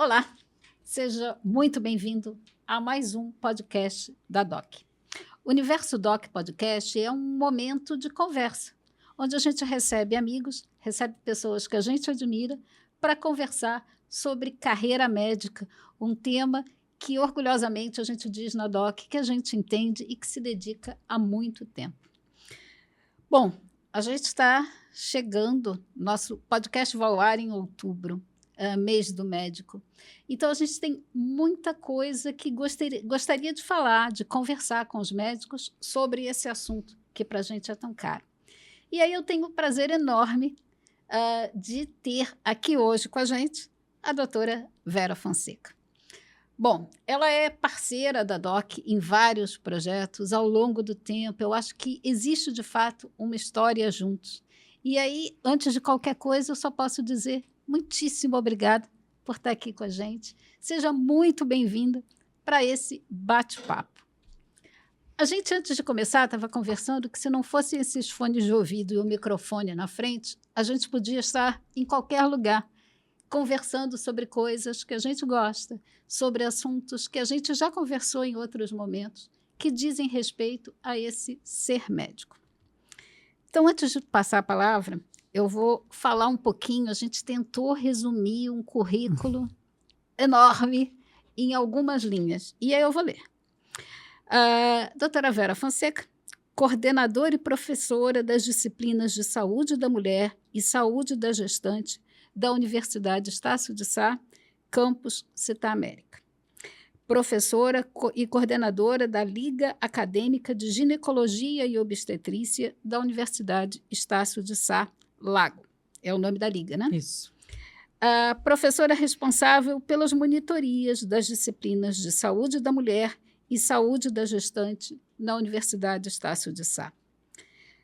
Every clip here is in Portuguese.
Olá, seja muito bem-vindo a mais um podcast da DOC. O Universo DOC Podcast é um momento de conversa, onde a gente recebe amigos, recebe pessoas que a gente admira para conversar sobre carreira médica, um tema que orgulhosamente a gente diz na DOC que a gente entende e que se dedica há muito tempo. Bom, a gente está chegando, nosso podcast vai ao ar em outubro, mês do médico. Então, a gente tem muita coisa que gostaria de falar, de conversar com os médicos sobre esse assunto, que para a gente é tão caro. E aí eu tenho o prazer enorme de ter aqui hoje com a gente a doutora Vera Fonseca. Bom, ela é parceira da DOC em vários projetos ao longo do tempo. Eu acho que existe, de fato, uma história juntos. E aí, antes de qualquer coisa, eu só posso dizer muitíssimo obrigada por estar aqui com a gente. Seja muito bem-vinda para esse bate-papo. A gente, antes de começar, estava conversando que se não fossem esses fones de ouvido e o microfone na frente, a gente podia estar em qualquer lugar, conversando sobre coisas que a gente gosta, sobre assuntos que a gente já conversou em outros momentos, que dizem respeito a esse ser médico. Então, antes de passar a palavra, eu vou falar um pouquinho. A gente tentou resumir um currículo enorme em algumas linhas, e aí eu vou ler. Doutora Vera Fonseca, coordenadora e professora das disciplinas de Saúde da Mulher e Saúde da Gestante da Universidade Estácio de Sá, campus Città América. Professora e coordenadora da Liga Acadêmica de Ginecologia e Obstetrícia da Universidade Estácio de Sá, Lago. É o nome da liga, né? Isso. A professora responsável pelas monitorias das disciplinas de Saúde da Mulher e Saúde da Gestante na Universidade Estácio de Sá.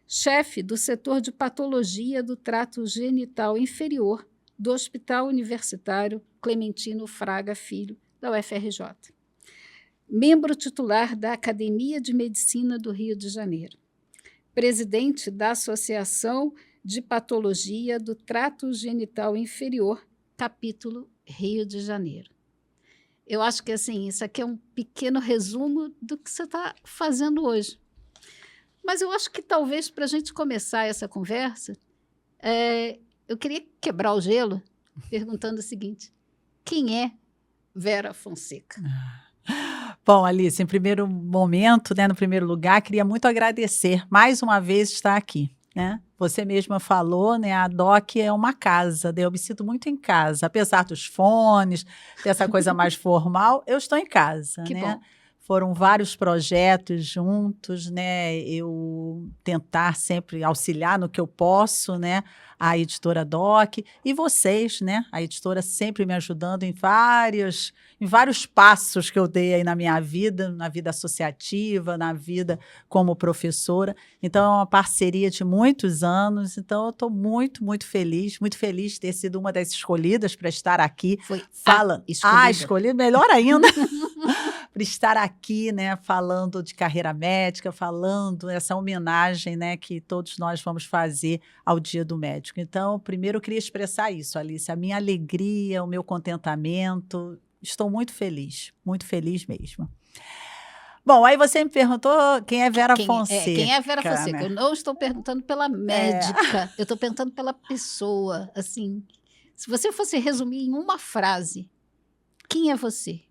Chefe do setor de patologia do trato genital inferior do Hospital Universitário Clementino Fraga Filho, da UFRJ. Membro titular da Academia de Medicina do Rio de Janeiro. Presidente da Associação de Patologia do Trato Genital Inferior, capítulo Rio de Janeiro. Eu acho que assim, isso aqui é um pequeno resumo do que você está fazendo hoje. Mas eu acho que talvez para a gente começar essa conversa, eu queria quebrar o gelo perguntando o seguinte: quem é Vera Fonseca? Bom, Alice, em primeiro momento, né, no primeiro lugar, queria muito agradecer mais uma vez estar aqui, né? Você mesma falou, né, a DOC é uma casa, né? Eu me sinto muito em casa, apesar dos fones, dessa coisa mais formal, eu estou em casa, Que né? bom. Foram vários projetos juntos, né? Eu tentar sempre auxiliar no que eu posso, né? A editora DOC e vocês, né? A editora sempre me ajudando em vários passos que eu dei aí na minha vida, na vida associativa, na vida como professora. Então, é uma parceria de muitos anos. Então, eu estou muito, muito feliz de ter sido uma das escolhidas para estar aqui. Foi Escolhida, melhor ainda. Para estar aqui, né, falando de carreira médica, falando essa homenagem, né, que todos nós vamos fazer ao Dia do Médico. Então, primeiro eu queria expressar isso, Alice, a minha alegria, o meu contentamento. Estou muito feliz mesmo. Bom, aí você me perguntou quem é Vera Fonseca. Quem é Vera Fonseca? Né? Eu não estou perguntando pela médica, eu estou perguntando pela pessoa. Assim, se você fosse resumir em uma frase, quem é você?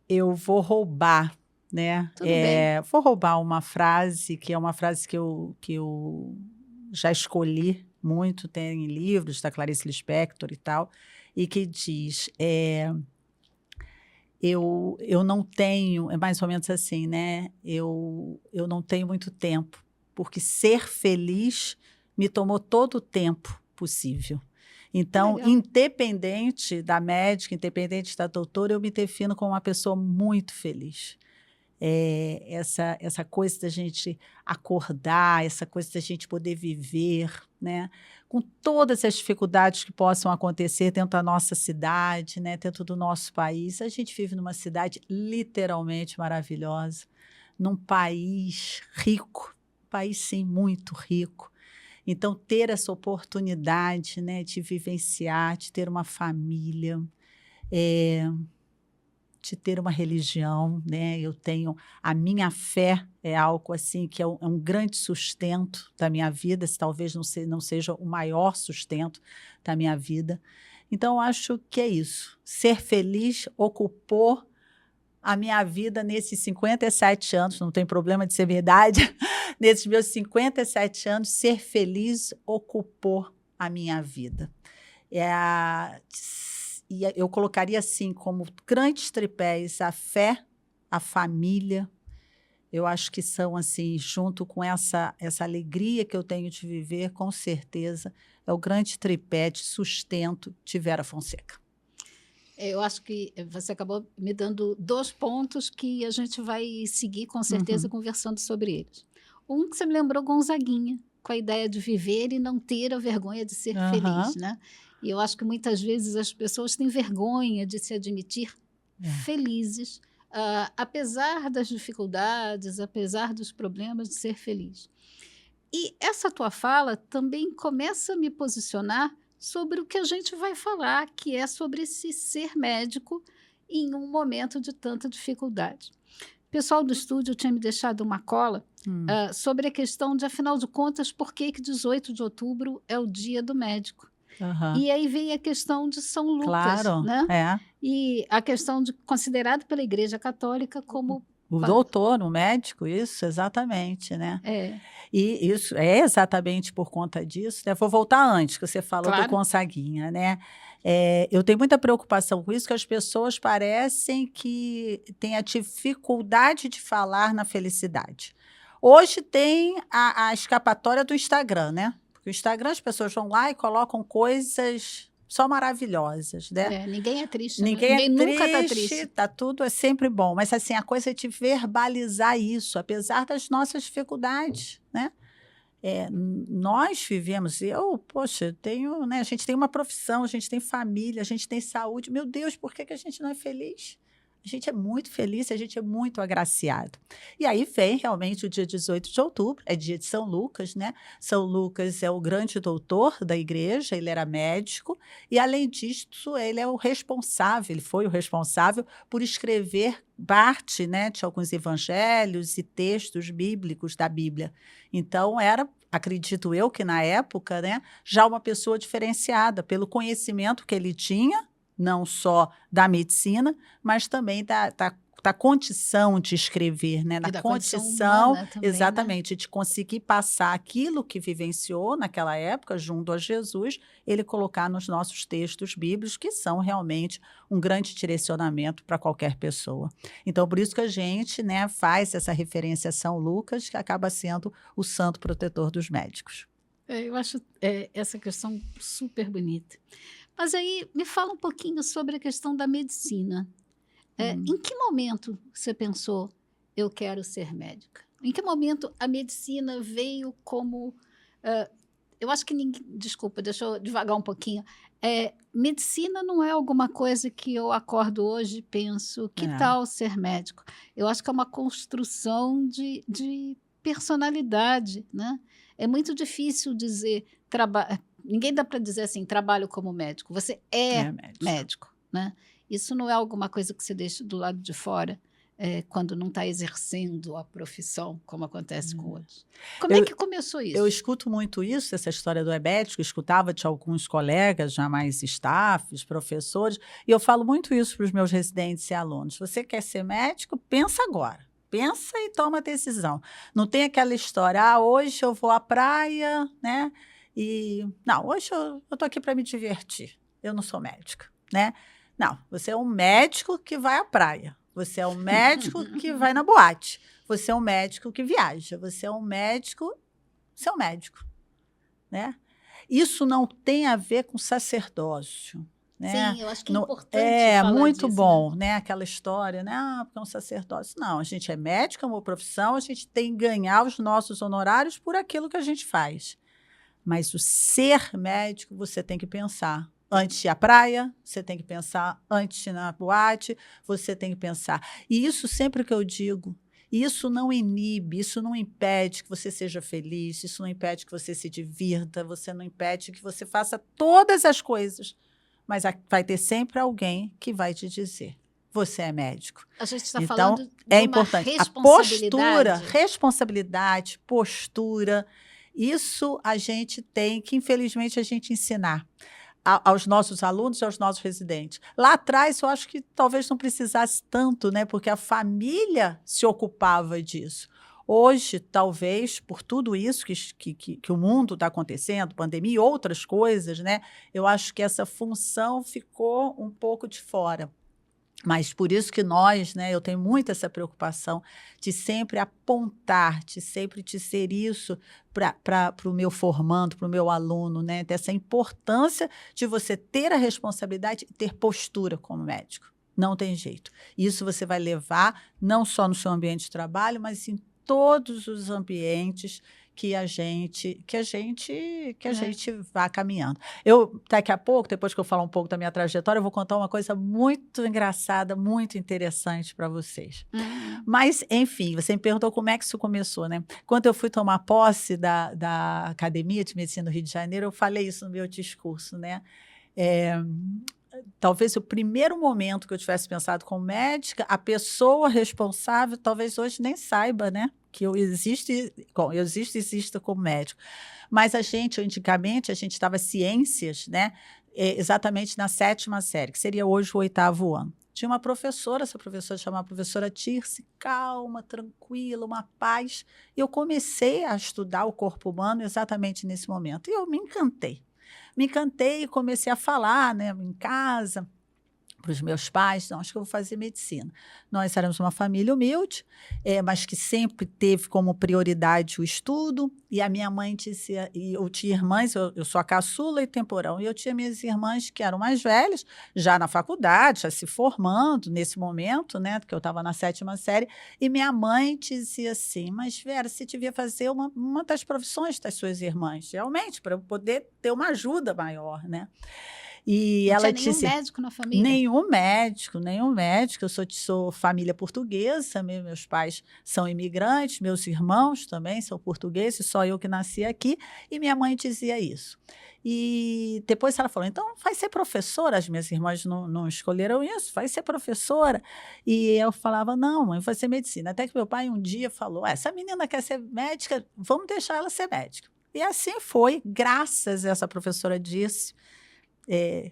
Eu vou roubar, né? Tudo bem. Vou roubar uma frase que é uma frase que eu já escolhi muito, tem em livros da Clarice Lispector e tal, e que diz, eu não tenho, é mais ou menos assim, né? Eu não tenho muito tempo, porque ser feliz me tomou todo o tempo possível. Então, Legal. independente da médica, independente da doutora, eu me defino como uma pessoa muito feliz. Essa coisa da gente acordar, essa coisa da gente poder viver, né? Com todas as dificuldades que possam acontecer dentro da nossa cidade, né? Dentro do nosso país. A gente vive numa cidade literalmente maravilhosa, num país rico, país sim, muito rico. Então, ter essa oportunidade, né, de vivenciar, de ter uma família, de ter uma religião, né? Eu tenho a minha fé é algo assim que é um grande sustento da minha vida, se talvez não seja o maior sustento da minha vida. Então, eu acho que é isso. Ser feliz ocupou a minha vida nesses 57 anos, não tem problema de ser verdade, nesses meus 57 anos, ser feliz ocupou a minha vida. E eu colocaria assim, como grandes tripés, a fé, a família. Eu acho que são assim, junto com essa alegria que eu tenho de viver, com certeza, é o grande tripé de sustento de Vera Fonseca. Eu acho que você acabou me dando 2 pontos que a gente vai seguir, com certeza, conversando sobre eles. Um que você me lembrou Gonzaguinha, com a ideia de viver e não ter a vergonha de ser feliz, né? E eu acho que muitas vezes as pessoas têm vergonha de se admitir felizes, apesar das dificuldades, apesar dos problemas, de ser feliz. E essa tua fala também começa a me posicionar sobre o que a gente vai falar, que é sobre esse ser médico em um momento de tanta dificuldade. O pessoal do estúdio tinha me deixado uma cola sobre a questão de, afinal de contas, por que 18 de outubro é o Dia do Médico. E aí vem a questão de São Lucas, Claro, né? E a questão de considerado pela Igreja Católica como o doutor, o médico, isso, exatamente, né? E isso é exatamente por conta disso, né? Vou voltar antes, que você falou do Gonzaguinha, né? Eu tenho muita preocupação com isso, que as pessoas parecem que têm a dificuldade de falar na felicidade. Hoje tem a escapatória do Instagram, né? Porque o Instagram, as pessoas vão lá e colocam coisas só maravilhosas, né? Ninguém é triste, ninguém nunca está triste. Tá tudo é sempre bom, mas assim, a coisa é de verbalizar isso, apesar das nossas dificuldades, né? Nós vivemos, poxa, tenho, né? A gente tem uma profissão, a gente tem família, a gente tem saúde. Meu Deus, por que a gente não é feliz? A gente é muito feliz, a gente é muito agraciado. E aí vem realmente o dia 18 de outubro, é dia de São Lucas, né? São Lucas é o grande doutor da igreja, ele era médico, e além disso, ele foi o responsável por escrever parte, né, de alguns evangelhos e textos bíblicos da Bíblia. Então, acredito eu que na época, né, já uma pessoa diferenciada pelo conhecimento que ele tinha, não só da medicina, mas também da condição de escrever, né? Da condição humana também, exatamente, né? De conseguir passar aquilo que vivenciou naquela época, junto a Jesus, ele colocar nos nossos textos bíblicos, que são realmente um grande direcionamento para qualquer pessoa. Então, por isso que a gente, né, faz essa referência a São Lucas, que acaba sendo o santo protetor dos médicos. Eu acho essa questão super bonita. Mas aí, me fala um pouquinho sobre a questão da medicina. Em que momento você pensou, eu quero ser médica? Em que momento a medicina veio como... eu acho que ninguém... Desculpa, deixa eu devagar um pouquinho. Medicina não é alguma coisa que eu acordo hoje e penso, que tal ser médico? Eu acho que é uma construção de personalidade, né? É muito difícil dizer... Ninguém dá para dizer assim, trabalho como médico. Você é médico, né? Isso não é alguma coisa que você deixa do lado de fora quando não está exercendo a profissão, como acontece com outros. Como é que começou isso? Eu escuto muito isso, essa história do médico, escutava de alguns colegas, já mais staffs, professores, e eu falo muito isso para os meus residentes e alunos. Você quer ser médico? Pensa agora. Pensa e toma a decisão. Não tem aquela história, hoje eu vou à praia, né? Não, hoje eu estou aqui para me divertir. Eu não sou médica, né? Não, você é um médico que vai à praia. Você é um médico que vai na boate. Você é um médico que viaja. Você é um médico, né? Isso não tem a ver com sacerdócio. Né? Sim, eu acho que é importante falar muito disso, bom, né? Aquela história, né? Porque é um sacerdócio. Não, a gente é médico, é uma profissão, a gente tem que ganhar os nossos honorários por aquilo que a gente faz. Mas o ser médico, você tem que pensar. Antes de ir à praia, você tem que pensar. Antes de ir na boate, você tem que pensar. E isso sempre que eu digo, isso não inibe, isso não impede que você seja feliz, isso não impede que você se divirta, você não impede que você faça todas as coisas. mas vai ter sempre alguém que vai te dizer, você é médico. A gente está Então, falando de é uma importante. A responsabilidade, postura, isso a gente tem que, infelizmente, a gente ensinar aos nossos alunos e aos nossos residentes. Lá atrás, eu acho que talvez não precisasse tanto, né? Porque a família se ocupava disso. Hoje, talvez, por tudo isso que o mundo está acontecendo, pandemia e outras coisas, né? Eu acho que essa função ficou um pouco de fora. Mas por isso que nós, né, eu tenho muito essa preocupação de sempre apontar, de sempre te ser isso para o meu formando, para o meu aluno, né, dessa importância de você ter a responsabilidade e ter postura como médico. Não tem jeito. Isso você vai levar não só no seu ambiente de trabalho, mas em todos os ambientes que a gente vá caminhando. Eu, daqui a pouco, depois que eu falar um pouco da minha trajetória, eu vou contar uma coisa muito engraçada, muito interessante para vocês. Mas, enfim, você me perguntou como é que isso começou, né? Quando eu fui tomar posse da Academia de Medicina do Rio de Janeiro, eu falei isso no meu discurso, né? Talvez o primeiro momento que eu tivesse pensado como médica, a pessoa responsável talvez hoje nem saiba, né? Que eu existo como médico. Mas antigamente, a gente estava ciências, né? Exatamente na 7ª série, que seria hoje o 8º ano. Tinha uma professora, essa professora chamava professora Tirce, calma, tranquila, uma paz. E eu comecei a estudar o corpo humano exatamente nesse momento. E eu me encantei. Me encantei e comecei a falar, né, em casa, para os meus pais, não, acho que eu vou fazer medicina. Nós éramos uma família humilde, mas que sempre teve como prioridade o estudo, e a minha mãe dizia, e eu tinha irmãs, eu sou a caçula e temporão, e eu tinha minhas irmãs que eram mais velhas, já na faculdade, já se formando nesse momento, né, porque eu estava na 7ª série, e minha mãe dizia assim, mas Vera, você devia fazer uma das profissões das suas irmãs, realmente, para eu poder ter uma ajuda maior, né? E não ela tinha nenhum disse, médico na família? Nenhum médico. Eu sou família portuguesa, meus pais são imigrantes, meus irmãos também são portugueses, só eu que nasci aqui, e minha mãe dizia isso. E depois ela falou, então vai ser professora, as minhas irmãs não escolheram isso, vai ser professora. E eu falava, não, mãe, vai ser medicina. Até que meu pai um dia falou, essa menina quer ser médica, vamos deixar ela ser médica. E assim foi, graças a essa professora disse,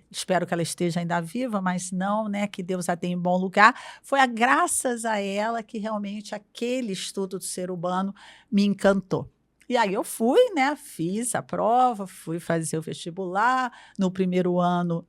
espero que ela esteja ainda viva, mas não, né, que Deus a tenha em bom lugar. Foi graças a ela que realmente aquele estudo do ser humano me encantou. E aí eu fui, né, fiz a prova, fui fazer o vestibular. No primeiro ano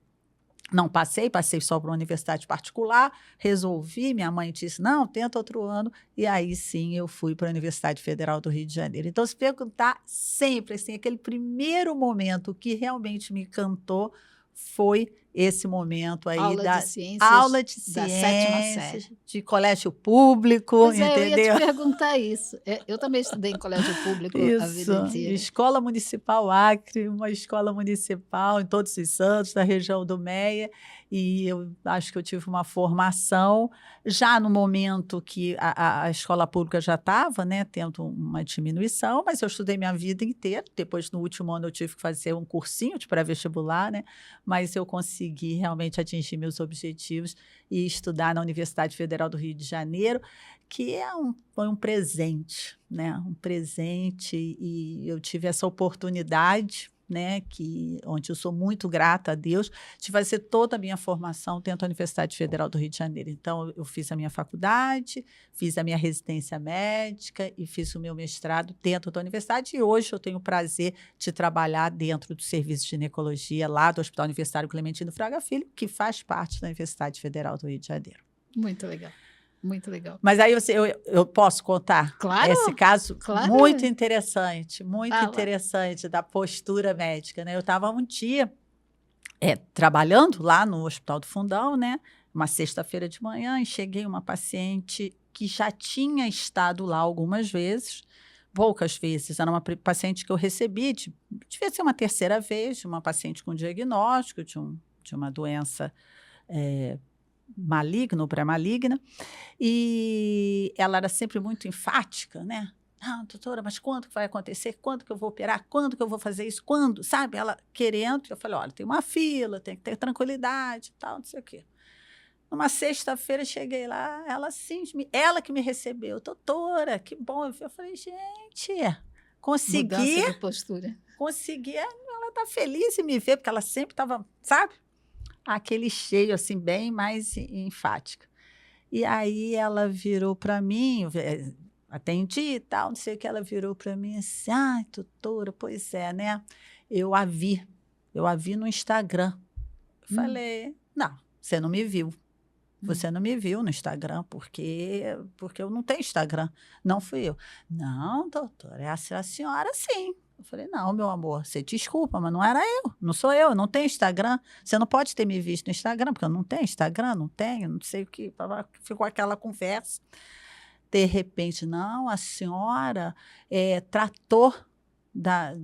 não passei só para uma universidade particular, resolvi, minha mãe disse, não, tenta outro ano, e aí sim eu fui para a Universidade Federal do Rio de Janeiro. Então, se perguntar sempre, assim, aquele primeiro momento que realmente me encantou foi esse momento aí aula da de ciências aula de da 7ª ciências, série. de colégio público, Pois é, eu ia te entendeu? perguntar isso. Eu também estudei em colégio público a Isso, vida inteira. Escola Municipal Acre, uma escola municipal em Todos os Santos, da região do Meia, e eu acho que eu tive uma formação já no momento que a escola pública já estava, né, tendo uma diminuição, mas eu estudei minha vida inteira, depois no último ano eu tive que fazer um cursinho de pré-vestibular, né, mas eu consegui realmente atingir meus objetivos e estudar na Universidade Federal do Rio de Janeiro, que foi um presente, né? Um presente, e eu tive essa oportunidade, né? Onde eu sou muito grata a Deus, de fazer toda a minha formação dentro da Universidade Federal do Rio de Janeiro. Então, eu fiz a minha faculdade, fiz a minha residência médica e fiz o meu mestrado dentro da universidade. E hoje eu tenho o prazer de trabalhar dentro do serviço de ginecologia lá do Hospital Universitário Clementino Fraga Filho, que faz parte da Universidade Federal do Rio de Janeiro. Muito legal. Muito legal. Mas aí eu posso contar claro, esse caso claro. muito interessante da postura médica, né? Eu estava um dia trabalhando lá no Hospital do Fundão, né? Uma sexta-feira de manhã, e cheguei uma paciente que já tinha estado lá algumas vezes, poucas vezes, era uma paciente que eu recebi, devia ser uma terceira vez, uma paciente com diagnóstico de uma doença maligna ou pré-maligna, e ela era sempre muito enfática, né? Ah, doutora, mas quando que vai acontecer? Quando que eu vou operar? Quando que eu vou fazer isso? Quando? Sabe? Ela querendo. Eu falei, olha, tem uma fila, tem que ter tranquilidade e tal, não sei o quê. Numa sexta-feira, cheguei lá, ela sim, ela que me recebeu. Doutora, que bom. Eu falei, gente, consegui, Mudança de postura. consegui. Ela está feliz em me ver, porque ela sempre estava, sabe? Aquele cheio, assim, bem mais enfática. E aí ela virou para mim, atendi e tal, não sei o que, ela virou para mim assim, ai, doutora, pois é, né? Eu a vi no Instagram. Falei, não, você não me viu. Você não me viu no Instagram, porque eu não tenho Instagram. Não fui eu. Não, doutora, essa é a senhora sim. Eu falei, não, meu amor, você desculpa, mas não era eu. Não sou eu não tenho Instagram. Você não pode ter me visto no Instagram, porque eu não tenho Instagram, não tenho, não sei o que. Ficou aquela conversa. De repente, não, a senhora tratou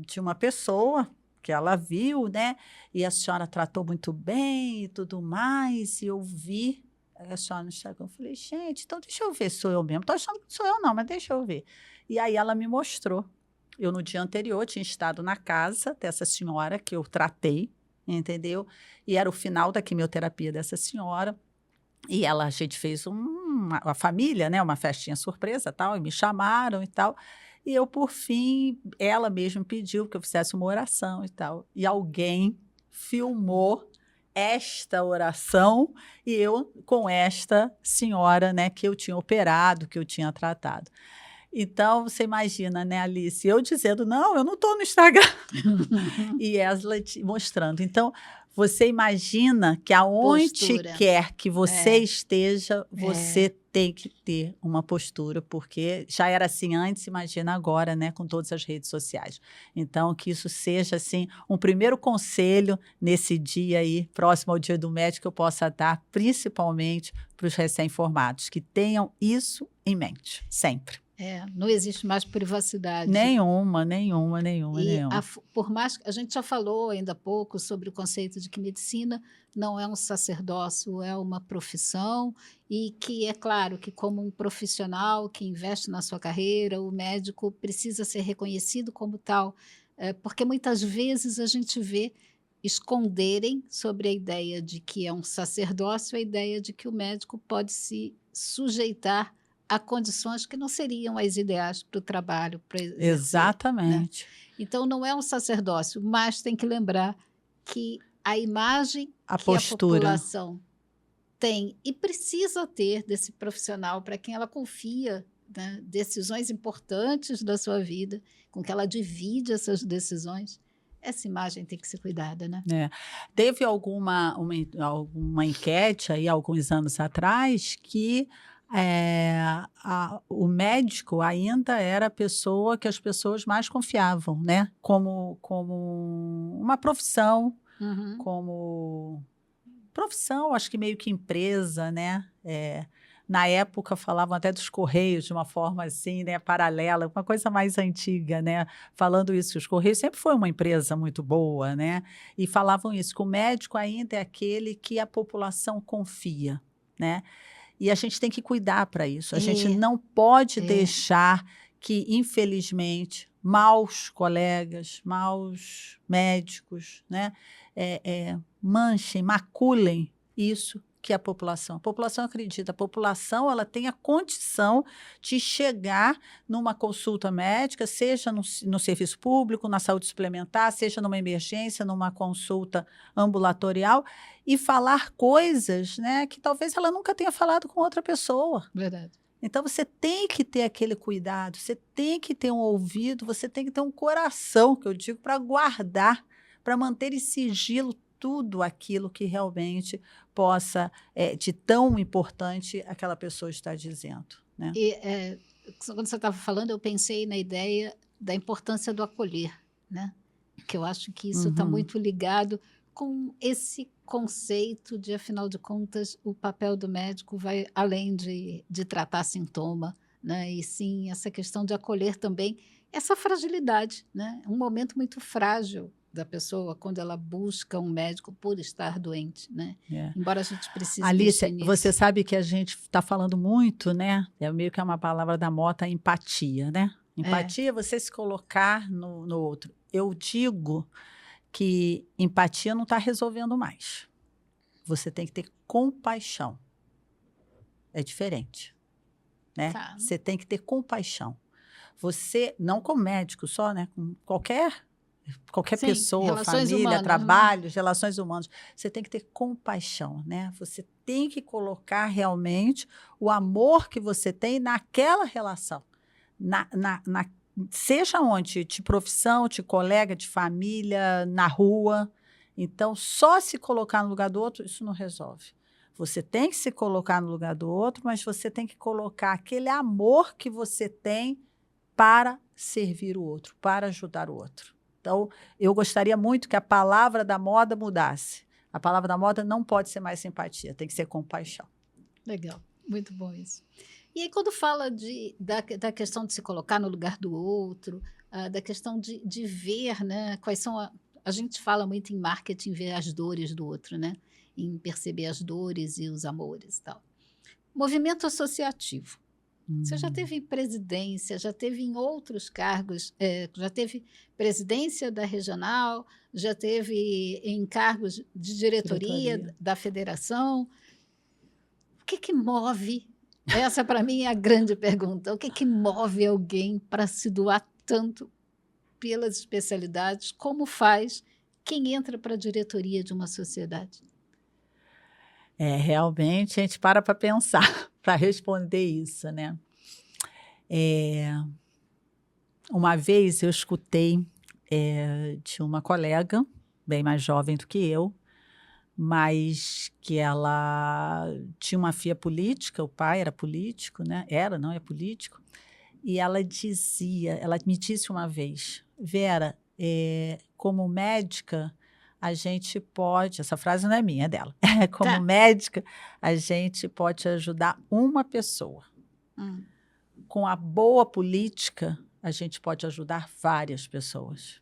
de uma pessoa que ela viu, né? E a senhora tratou muito bem e tudo mais, e eu vi a senhora no Instagram. Eu falei, gente, então deixa eu ver, sou eu mesmo. Estou achando que sou eu não, mas deixa eu ver. E aí ela me mostrou. Eu, no dia anterior, tinha estado na casa dessa senhora que eu tratei, entendeu? E era o final da quimioterapia dessa senhora. E a gente fez a família, né, uma festinha surpresa, tal, e me chamaram e tal. E eu, por fim, ela mesma pediu que eu fizesse uma oração e tal. E alguém filmou esta oração e eu com esta senhora, né, que eu tinha operado, que eu tinha tratado. Então, você imagina, né, Alice, eu dizendo, não, eu não estou no Instagram. E ela mostrando. Então, você imagina que aonde Postura. quer que você esteja, você tem que ter uma postura, porque já era assim antes, imagina agora, né, com todas as redes sociais. Então, que isso seja, assim, um primeiro conselho nesse dia aí, próximo ao Dia do Médico, que eu possa dar, principalmente para os recém-formados, que tenham isso em mente, sempre. Não existe mais privacidade. Nenhuma. Por mais que a gente já falou ainda há pouco sobre o conceito de que medicina não é um sacerdócio, é uma profissão, e que é claro que, como um profissional que investe na sua carreira, o médico precisa ser reconhecido como tal, porque muitas vezes a gente vê esconderem sobre a ideia de que é um sacerdócio, a ideia de que o médico pode se sujeitar a condições que não seriam as ideais para o trabalho, para exercer, né? Exatamente. Então, não é um sacerdócio, mas tem que lembrar que a imagem A que postura. a população tem e precisa ter desse profissional para quem ela confia, né, decisões importantes da sua vida, com que ela divide essas decisões, essa imagem tem que ser cuidada, né? Teve alguma enquete aí, alguns anos atrás, que o médico ainda era a pessoa que as pessoas mais confiavam, né? Como uma profissão, como profissão, acho que meio que empresa, né? Na época falavam até dos Correios de uma forma assim, né, paralela, uma coisa mais antiga, né? Falando isso, os Correios sempre foi uma empresa muito boa, né? E falavam isso, que o médico ainda é aquele que a população confia, né? E a gente tem que cuidar para isso. A gente não pode deixar que, infelizmente, maus colegas, maus médicos, né, manchem, maculem isso que a população acredita. A população, ela tem a condição de chegar numa consulta médica, seja no serviço público, na saúde suplementar, seja numa emergência, numa consulta ambulatorial, e falar coisas, né, que talvez ela nunca tenha falado com outra pessoa. Verdade. Então, você tem que ter aquele cuidado, você tem que ter um ouvido, você tem que ter um coração, que eu digo, para guardar, para manter em sigilo tudo aquilo que realmente possa, de tão importante aquela pessoa está dizendo, né? Quando você estava falando, eu pensei na ideia da importância do acolher, né? Que eu acho que isso está muito ligado com esse conceito de, afinal de contas, o papel do médico vai além de tratar sintoma, né? E sim essa questão de acolher também essa fragilidade, né? Um momento muito frágil da pessoa quando ela busca um médico por estar doente, né? Embora a gente precise Alice, nisso. você sabe que a gente está falando muito, né? Meio que é uma palavra da moda, a empatia, né? Empatia é você se colocar no outro. Eu digo que empatia não está resolvendo mais. Você tem que ter compaixão. É diferente, né? Tá. Você tem que ter compaixão. Você, não como médico só, né? Com qualquer Sim, pessoa, relações família, humanas, né? trabalhos, relações humanas. Você tem que ter compaixão, né? Você tem que colocar realmente o amor que você tem naquela relação. Seja onde, de profissão, de colega, de família, na rua. Então, só se colocar no lugar do outro, isso não resolve. Você tem que se colocar no lugar do outro, mas você tem que colocar aquele amor que você tem para servir o outro, para ajudar o outro. Então, eu gostaria muito que a palavra da moda mudasse. A palavra da moda não pode ser mais simpatia, tem que ser compaixão. Legal, muito bom isso. E aí, quando fala da questão de se colocar no lugar do outro, da questão de ver, né, quais são a gente fala muito em marketing, ver as dores do outro, né? Em perceber as dores e os amores e tal. Movimento associativo. Você já teve em presidência, já teve em outros cargos, já teve presidência da regional, já teve em cargos de diretoria da federação. O que move? Essa, para mim, é a grande pergunta. O que move alguém para se doar tanto pelas especialidades? Como faz quem entra para a diretoria de uma sociedade? Realmente, a gente para pensar para responder isso, né? Uma vez eu escutei de uma colega, bem mais jovem do que eu, mas que ela tinha uma filha política, o pai era político, né? Não é político, e ela me disse uma vez, Vera, como médica, a gente pode, essa frase não é minha, é dela, como médica, a gente pode ajudar uma pessoa. Com a boa política, a gente pode ajudar várias pessoas.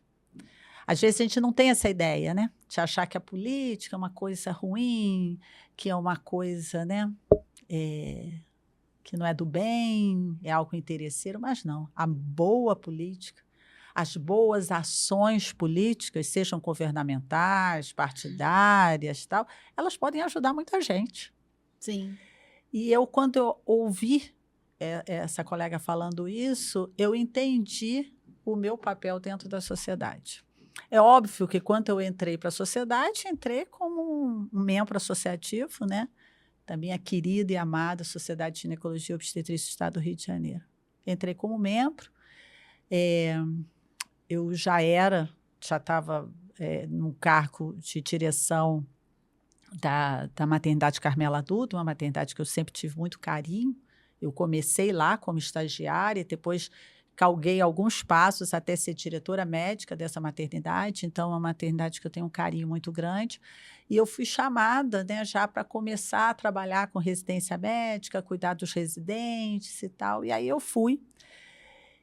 Às vezes a gente não tem essa ideia, né? De achar que a política é uma coisa ruim, que é uma coisa, né? Que não é do bem, é algo interesseiro, mas não. A boa política, as boas ações políticas, sejam governamentais, partidárias, tal, elas podem ajudar muita gente. Sim. E quando eu ouvi essa colega falando isso, eu entendi o meu papel dentro da sociedade. É óbvio que quando eu entrei para a sociedade, entrei como um membro associativo, né? Da minha querida e amada Sociedade de Ginecologia e Obstetrícia do Estado do Rio de Janeiro. Entrei como membro, eu já estava num cargo de direção da maternidade Carmela Dutra, uma maternidade que eu sempre tive muito carinho. Eu comecei lá como estagiária, depois galguei alguns passos até ser diretora médica dessa maternidade, então é uma maternidade que eu tenho um carinho muito grande. E eu fui chamada, né, já para começar a trabalhar com residência médica, cuidar dos residentes e tal. E aí eu fui.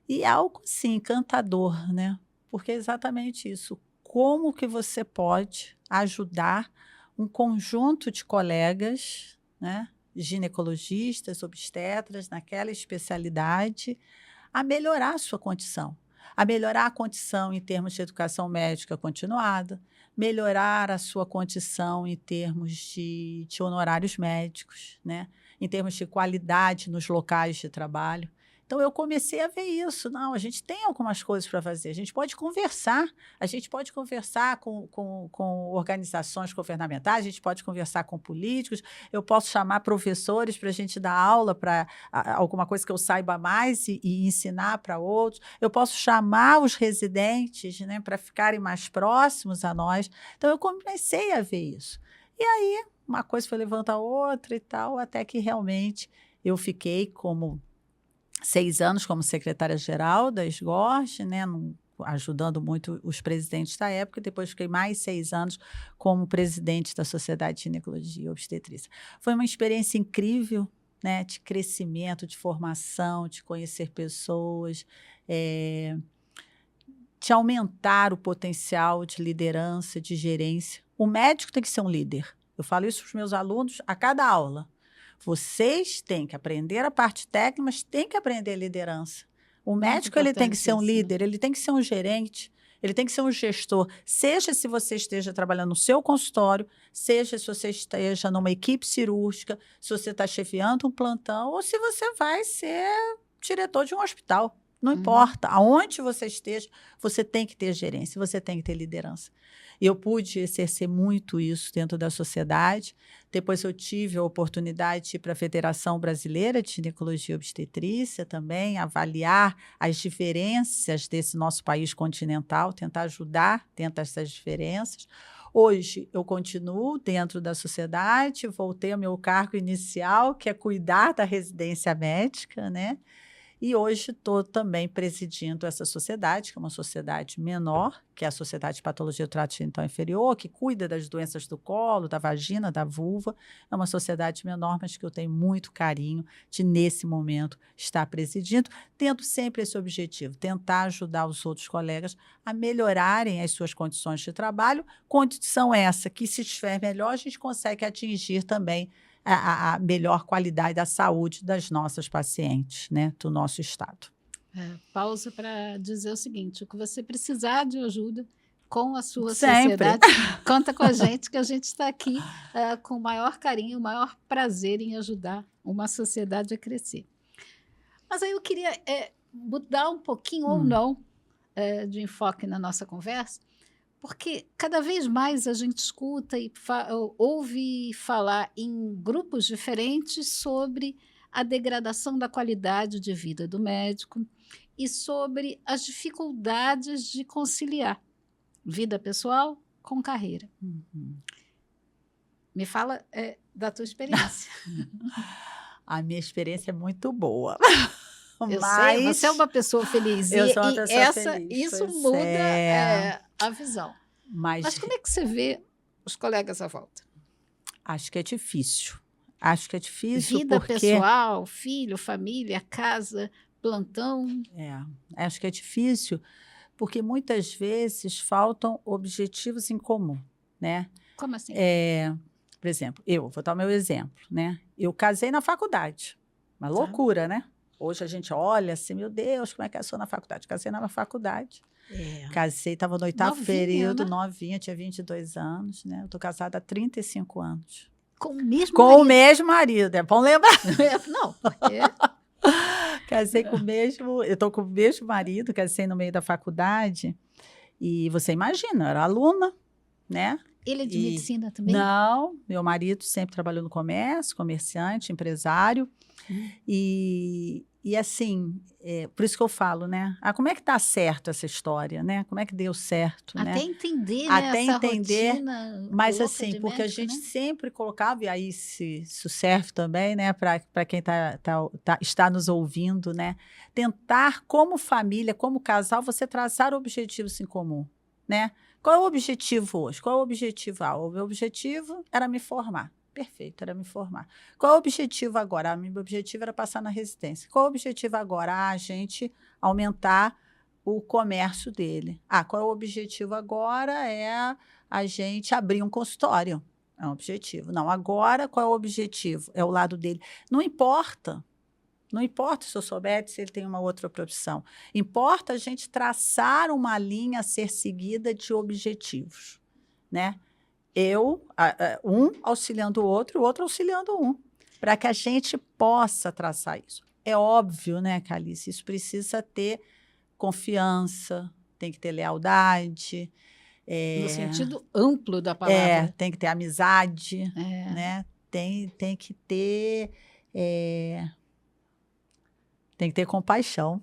E é algo, assim, encantador, né? Porque é exatamente isso. Como que você pode ajudar um conjunto de colegas, né, ginecologistas, obstetras, naquela especialidade, a melhorar a sua condição. A melhorar a condição em termos de educação médica continuada, melhorar a sua condição em termos de honorários médicos, né, em termos de qualidade nos locais de trabalho. Então, eu comecei a ver isso. Não, a gente tem algumas coisas para fazer. A gente pode conversar com organizações governamentais, a gente pode conversar com políticos, eu posso chamar professores para a gente dar aula para alguma coisa que eu saiba mais e ensinar para outros. Eu posso chamar os residentes, né, para ficarem mais próximos a nós. Então, eu comecei a ver isso. E aí, uma coisa foi levando a outra e tal, até que realmente eu fiquei 6 anos como secretária-geral da SGORG, né, ajudando muito os presidentes da época, e depois fiquei mais 6 anos como presidente da Sociedade de Ginecologia e Obstetrícia. Foi uma experiência incrível, né, de crescimento, de formação, de conhecer pessoas, de aumentar o potencial de liderança, de gerência. O médico tem que ser um líder. Eu falo isso para os meus alunos a cada aula. Vocês têm que aprender a parte técnica, mas têm que aprender liderança. O médico ele tem que ser um líder, ele tem que ser um gerente, ele tem que ser um gestor, seja se você esteja trabalhando no seu consultório, seja se você esteja numa equipe cirúrgica, se você está chefiando um plantão, ou se você vai ser diretor de um hospital. Não importa, aonde você esteja, você tem que ter gerência, você tem que ter liderança. Eu pude exercer muito isso dentro da sociedade. Depois eu tive a oportunidade de ir para a Federação Brasileira de Ginecologia e Obstetrícia também, avaliar as diferenças desse nosso país continental, tentar ajudar dentro dessas diferenças. Hoje, eu continuo dentro da sociedade, voltei ao meu cargo inicial, que é cuidar da residência médica, né? E hoje estou também presidindo essa sociedade, que é uma sociedade menor, que é a Sociedade de Patologia do Trato Genital Inferior, que cuida das doenças do colo, da vagina, da vulva. É uma sociedade menor, mas que eu tenho muito carinho de, nesse momento, estar presidindo, tendo sempre esse objetivo, tentar ajudar os outros colegas a melhorarem as suas condições de trabalho, condição essa que, se estiver melhor, a gente consegue atingir também a melhor qualidade da saúde das nossas pacientes, né, do nosso estado. Pausa para dizer o seguinte: o que você precisar de ajuda com a sua Sempre. sociedade, conta com a gente, que a gente está aqui com o maior carinho, o maior prazer em ajudar uma sociedade a crescer. Mas aí eu queria mudar um pouquinho ou não de enfoque na nossa conversa, porque cada vez mais a gente escuta e ouve falar em grupos diferentes sobre a degradação da qualidade de vida do médico e sobre as dificuldades de conciliar vida pessoal com carreira. Me fala da tua experiência. A minha experiência é muito boa. Eu sei, você é uma pessoa feliz. Eu sou uma pessoa feliz. Isso muda a visão. Mas como é que você vê os colegas à volta? Acho que é difícil. Acho que é difícil vida porque... pessoal, filho, família, casa, plantão. Acho que é difícil porque muitas vezes faltam objetivos em comum, né? Como assim? Por exemplo, vou dar o meu exemplo, né? Eu casei na faculdade. Uma loucura, né? Hoje a gente olha assim, meu Deus, como é que eu sou na faculdade? Casei na faculdade. Casei, estava no 8º período, novinha, tinha 22 anos, né? Eu estou casada há 35 anos. Com o mesmo marido? Com o mesmo marido, é bom lembrar. Não, porque... Casei com o mesmo, eu estou com o mesmo marido, casei no meio da faculdade. E você imagina, eu era aluna, né? Ele é de medicina também? Não, meu marido sempre trabalhou no comércio, comerciante, empresário. E assim, por isso que eu falo, né? Como é que tá certo essa história, né? Como é que deu certo, Até né? entender, Até essa entender, rotina mas louca assim, de porque médico, a gente né? sempre colocava, e aí isso serve também, né? Para quem está nos ouvindo, né? Tentar, como família, como casal, você traçar objetivos em comum, né? Qual é o objetivo hoje? Qual é o objetivo? O meu objetivo era me formar. Perfeito, era me formar. Qual é o objetivo agora? O meu objetivo era passar na residência. Qual é o objetivo agora? A gente aumentar o comércio dele. Qual é o objetivo agora? É a gente abrir um consultório. É um objetivo. Não, agora qual é o objetivo? É o lado dele. Não importa. Não importa se eu souber se ele tem uma outra profissão. Importa a gente traçar uma linha a ser seguida de objetivos, né? Um auxiliando o outro auxiliando um, para que a gente possa traçar isso. É óbvio, né, Calice? Isso precisa ter confiança, tem que ter lealdade. No sentido amplo da palavra. Tem que ter amizade, né? Tem que ter... Tem que ter compaixão.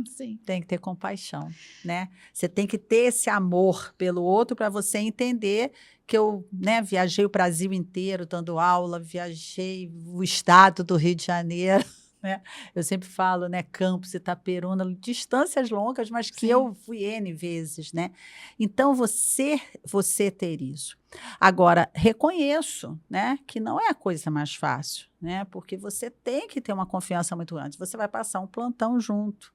Sim. Tem que ter compaixão, né? Você tem que ter esse amor pelo outro para você entender que eu, né, viajei o Brasil inteiro dando aula, viajei o estado do Rio de Janeiro, né? Eu sempre falo, né, Campos, Itaperuna, distâncias longas, mas que eu fui N vezes, né? Então, você ter isso. Agora, reconheço, né, que não é a coisa mais fácil, né? Porque você tem que ter uma confiança muito grande. Você vai passar um plantão junto.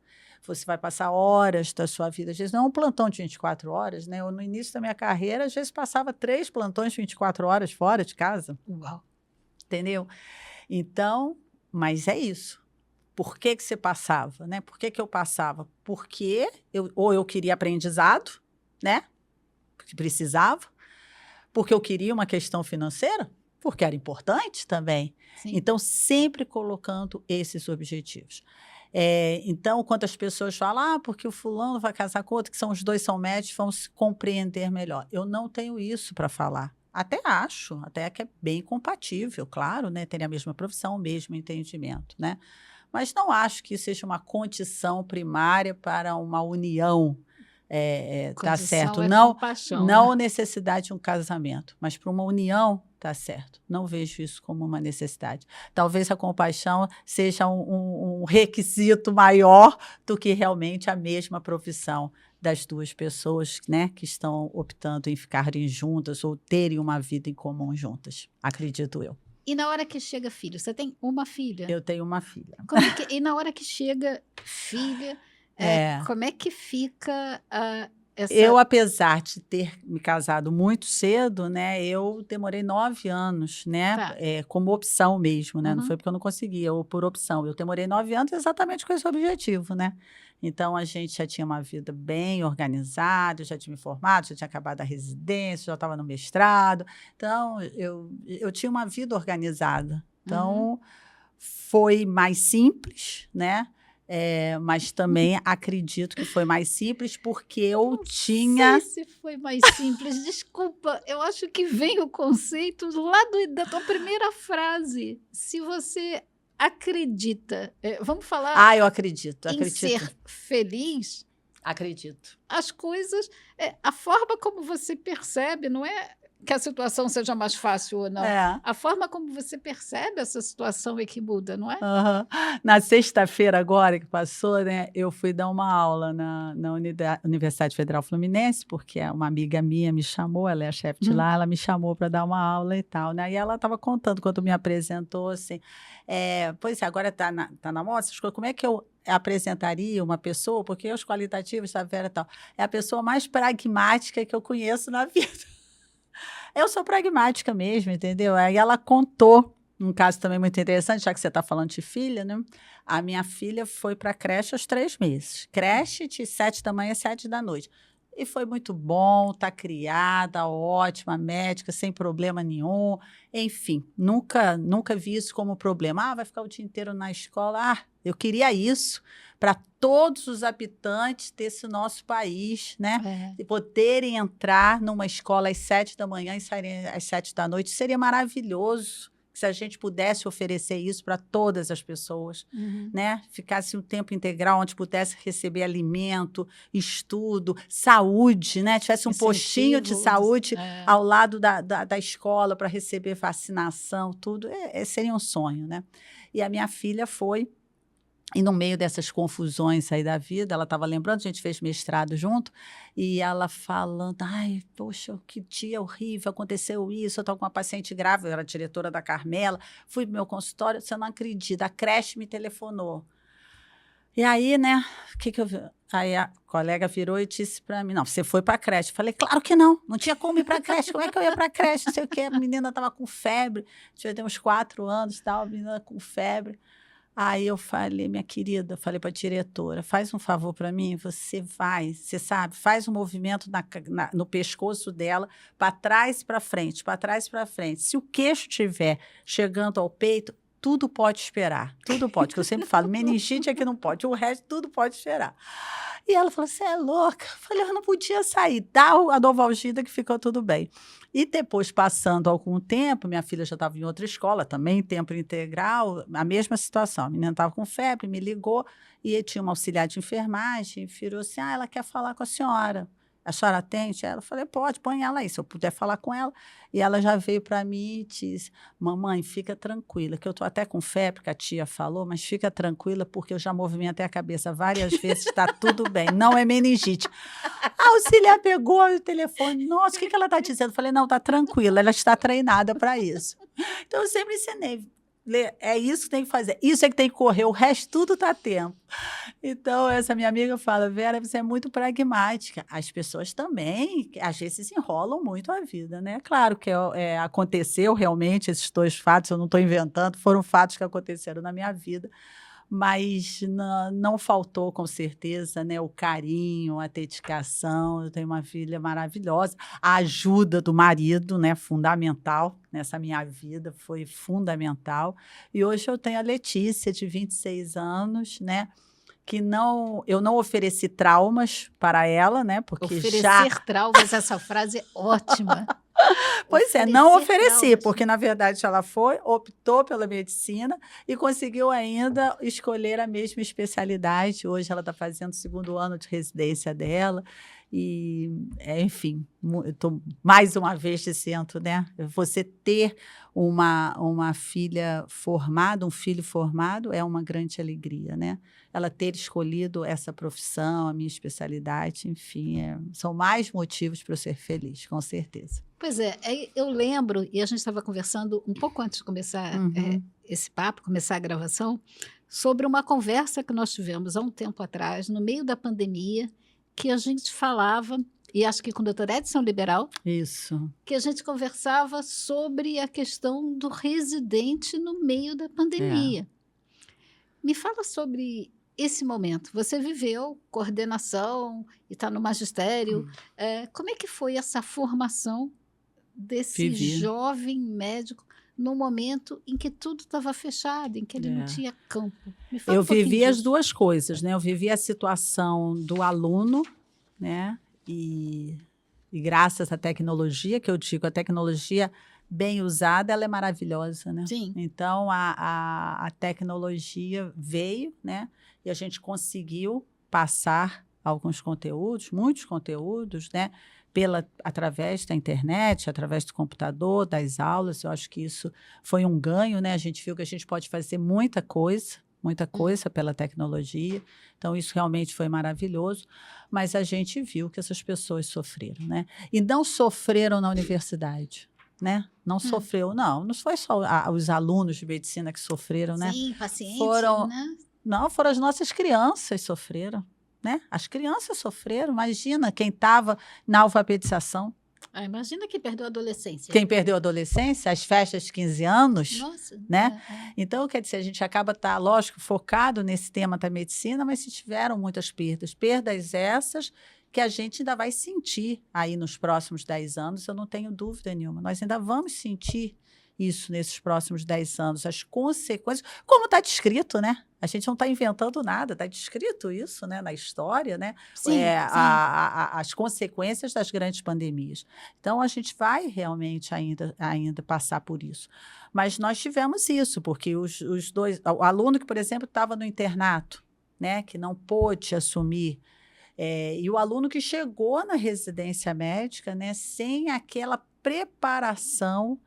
Você vai passar horas da sua vida. Às vezes não é um plantão de 24 horas, né? Eu, no início da minha carreira, às vezes passava 3 plantões de 24 horas fora de casa. Uau! Entendeu? Então, mas é isso. por que você passava, né? Por que eu passava? Porque ou eu queria aprendizado, né? Porque precisava, porque eu queria uma questão financeira, porque era importante também. Sim. Então, sempre colocando esses objetivos. Então, quando as pessoas falam, porque o fulano vai casar com outro, que os dois são médicos, vão se compreender melhor. Eu não tenho isso para falar. Até acho, até que é bem compatível, claro, né? Terem a mesma profissão, o mesmo entendimento, né? Mas não acho que isso seja uma condição primária para uma união, tá certo. Compaixão, Não né? necessidade de um casamento, mas para uma união, tá certo. Não vejo isso como uma necessidade. Talvez a compaixão seja um requisito maior do que realmente a mesma profissão das duas pessoas, né, que estão optando em ficarem juntas ou terem uma vida em comum juntas, acredito eu. E na hora que chega filho, você tem uma filha? Eu tenho uma filha. E na hora que chega filha, como é que fica Eu, apesar de ter me casado muito cedo, né, eu demorei 9 anos, né, Tá. como opção mesmo, né, não Uhum. foi porque eu não conseguia, ou por opção. Eu demorei 9 anos exatamente com esse objetivo, né. Então, a gente já tinha uma vida bem organizada, eu já tinha me formado, já tinha acabado a residência, já estava no mestrado. Então, eu tinha uma vida organizada. Então, foi mais simples, né, mas também acredito que foi mais simples porque eu tinha... Não sei se foi mais simples. Desculpa, eu acho que vem o conceito lá da tua primeira frase. Se você acredita, vamos falar eu acredito, em ser feliz, acredito. as coisas, a forma como você percebe, não é que a situação seja mais fácil ou não. A forma como você percebe essa situação é que muda, não é? Uhum. Na sexta-feira agora que passou, né, eu fui dar uma aula na Universidade Federal Fluminense, porque uma amiga minha me chamou, ela é a chefe de lá, ela me chamou para dar uma aula e tal, né? E ela estava contando, quando me apresentou, assim, pois é, agora está na moda, essas coisas, como é que eu apresentaria uma pessoa, porque os qualitativos da Vera e tal, é a pessoa mais pragmática que eu conheço na vida. Eu sou pragmática mesmo, entendeu? Aí ela contou um caso também muito interessante, já que você está falando de filha, né? A minha filha foi para a creche aos 3 meses. Creche de 7 da manhã às 7 da noite. E foi muito bom, está criada, ótima, médica, sem problema nenhum. Enfim, nunca vi isso como problema. Vai ficar o dia inteiro na escola. Eu queria isso para todos os habitantes desse nosso país, né? De poderem entrar numa escola às 7 da manhã e saírem às 7 da noite. Seria maravilhoso se a gente pudesse oferecer isso para todas as pessoas, né? Ficasse um tempo integral onde pudesse receber alimento, estudo, saúde, né? Tivesse um postinho de saúde ao lado da escola para receber vacinação, tudo. Seria um sonho, né? E a minha filha foi. E no meio dessas confusões aí da vida, ela estava lembrando, a gente fez mestrado junto, e ela falando, poxa, que dia horrível, aconteceu isso, eu estou com uma paciente grávida, eu era diretora da Carmela, fui para o meu consultório, você não acredita, a creche me telefonou. E aí, né, aí a colega virou e disse para mim, não, você foi para a creche. Eu falei, claro que não tinha como ir para a creche, como é que eu ia para a creche, não sei o quê, a menina estava com febre, tinha uns 4 anos, tal, a menina com febre. Aí eu falei, minha querida, falei para a diretora, faz um favor para mim, você sabe, faz um movimento no pescoço dela, para trás e para frente, para trás e para frente. Se o queixo estiver chegando ao peito, tudo pode esperar, tudo pode, que eu sempre falo, meningite é que não pode, o resto tudo pode esperar. E ela falou, você é louca? Eu falei, eu não podia sair, dá a Novalgida que ficou tudo bem. E depois, passando algum tempo, minha filha já estava em outra escola, também tempo integral, a mesma situação. A menina estava com febre, me ligou, e tinha uma auxiliar de enfermagem, virou assim, ela quer falar com a senhora. A senhora atende? Eu falei, pode, põe ela aí, se eu puder falar com ela. E ela já veio para mim e disse, mamãe, fica tranquila, que eu estou até com febre, que a tia falou, mas fica tranquila, porque eu já movimentei a cabeça várias vezes, está tudo bem, não é meningite. A auxiliar pegou o telefone, nossa, o que ela está dizendo? Eu falei, não, está tranquila, ela está treinada para isso. Então, eu sempre ensinei, é isso que tem que fazer, isso é que tem que correr, o resto tudo está a tempo. Então, essa minha amiga fala, Vera, você é muito pragmática. As pessoas também, às vezes, enrolam muito a vida, né? Claro que aconteceu realmente esses 2 fatos, eu não estou inventando, foram fatos que aconteceram na minha vida, mas não faltou, com certeza, né, o carinho, a dedicação. Eu tenho uma filha maravilhosa. A ajuda do marido, né, fundamental nessa minha vida, foi fundamental. E hoje eu tenho a Letícia, de 26 anos, né, que eu não ofereci traumas para ela, né, porque já... Oferecer traumas, essa frase é ótima. Pois é, não Oferecer ofereci, traumas. porque na verdade ela optou pela medicina e conseguiu ainda escolher a mesma especialidade. Hoje ela está fazendo o 2º ano de residência dela. E, enfim, eu tô mais uma vez dizendo, né? Você ter uma filha formada, um filho formado, é uma grande alegria, né? Ela ter escolhido essa profissão, a minha especialidade, enfim, são mais motivos para eu ser feliz, com certeza. Pois é, eu lembro, e a gente estava conversando um pouco antes de começar esse papo, começar a gravação, sobre uma conversa que nós tivemos há um tempo atrás, no meio da pandemia, que a gente falava, e acho que com o Dr. Edson Liberal, Isso. que a gente conversava sobre a questão do residente no meio da pandemia. Me fala sobre esse momento. Você viveu coordenação e está no magistério. Como é que foi essa formação desse jovem médico no momento em que tudo estava fechado, em que ele não tinha campo? Me fala Eu um pouquinho vivi disso. as duas coisas, né? Eu vivi a situação do aluno, né? E graças à tecnologia, que eu digo, a tecnologia bem usada, ela é maravilhosa, né? Sim. Então, a tecnologia veio, né? E a gente conseguiu passar alguns conteúdos, muitos conteúdos, né? Através da internet, através do computador, das aulas. Eu acho que isso foi um ganho, né? A gente viu que a gente pode fazer muita coisa pela tecnologia. Então, isso realmente foi maravilhoso. Mas a gente viu que essas pessoas sofreram, né? E não sofreram na universidade, né? Não sofreu, não foi só os alunos de medicina que sofreram, né? Sim, pacientes, né? Não, foram as nossas crianças que sofreram, né? As crianças sofreram. Imagina quem estava na alfabetização. Imagina quem perdeu a adolescência. Quem perdeu a adolescência, as festas de 15 anos. Nossa. Né? Então, quer dizer, a gente acaba lógico, focado nesse tema da medicina, mas se tiveram muitas perdas. Perdas essas que a gente ainda vai sentir aí nos próximos 10 anos, eu não tenho dúvida nenhuma. Nós ainda vamos sentir isso nesses próximos 10 anos, as consequências, como está descrito, né? A gente não está inventando nada, está descrito isso, né, na história, né? Sim, sim. As consequências das grandes pandemias. Então, a gente vai realmente ainda passar por isso. Mas nós tivemos isso, porque o aluno que, por exemplo, estava no internato, né, que não pôde assumir, e o aluno que chegou na residência médica, né, sem aquela preparação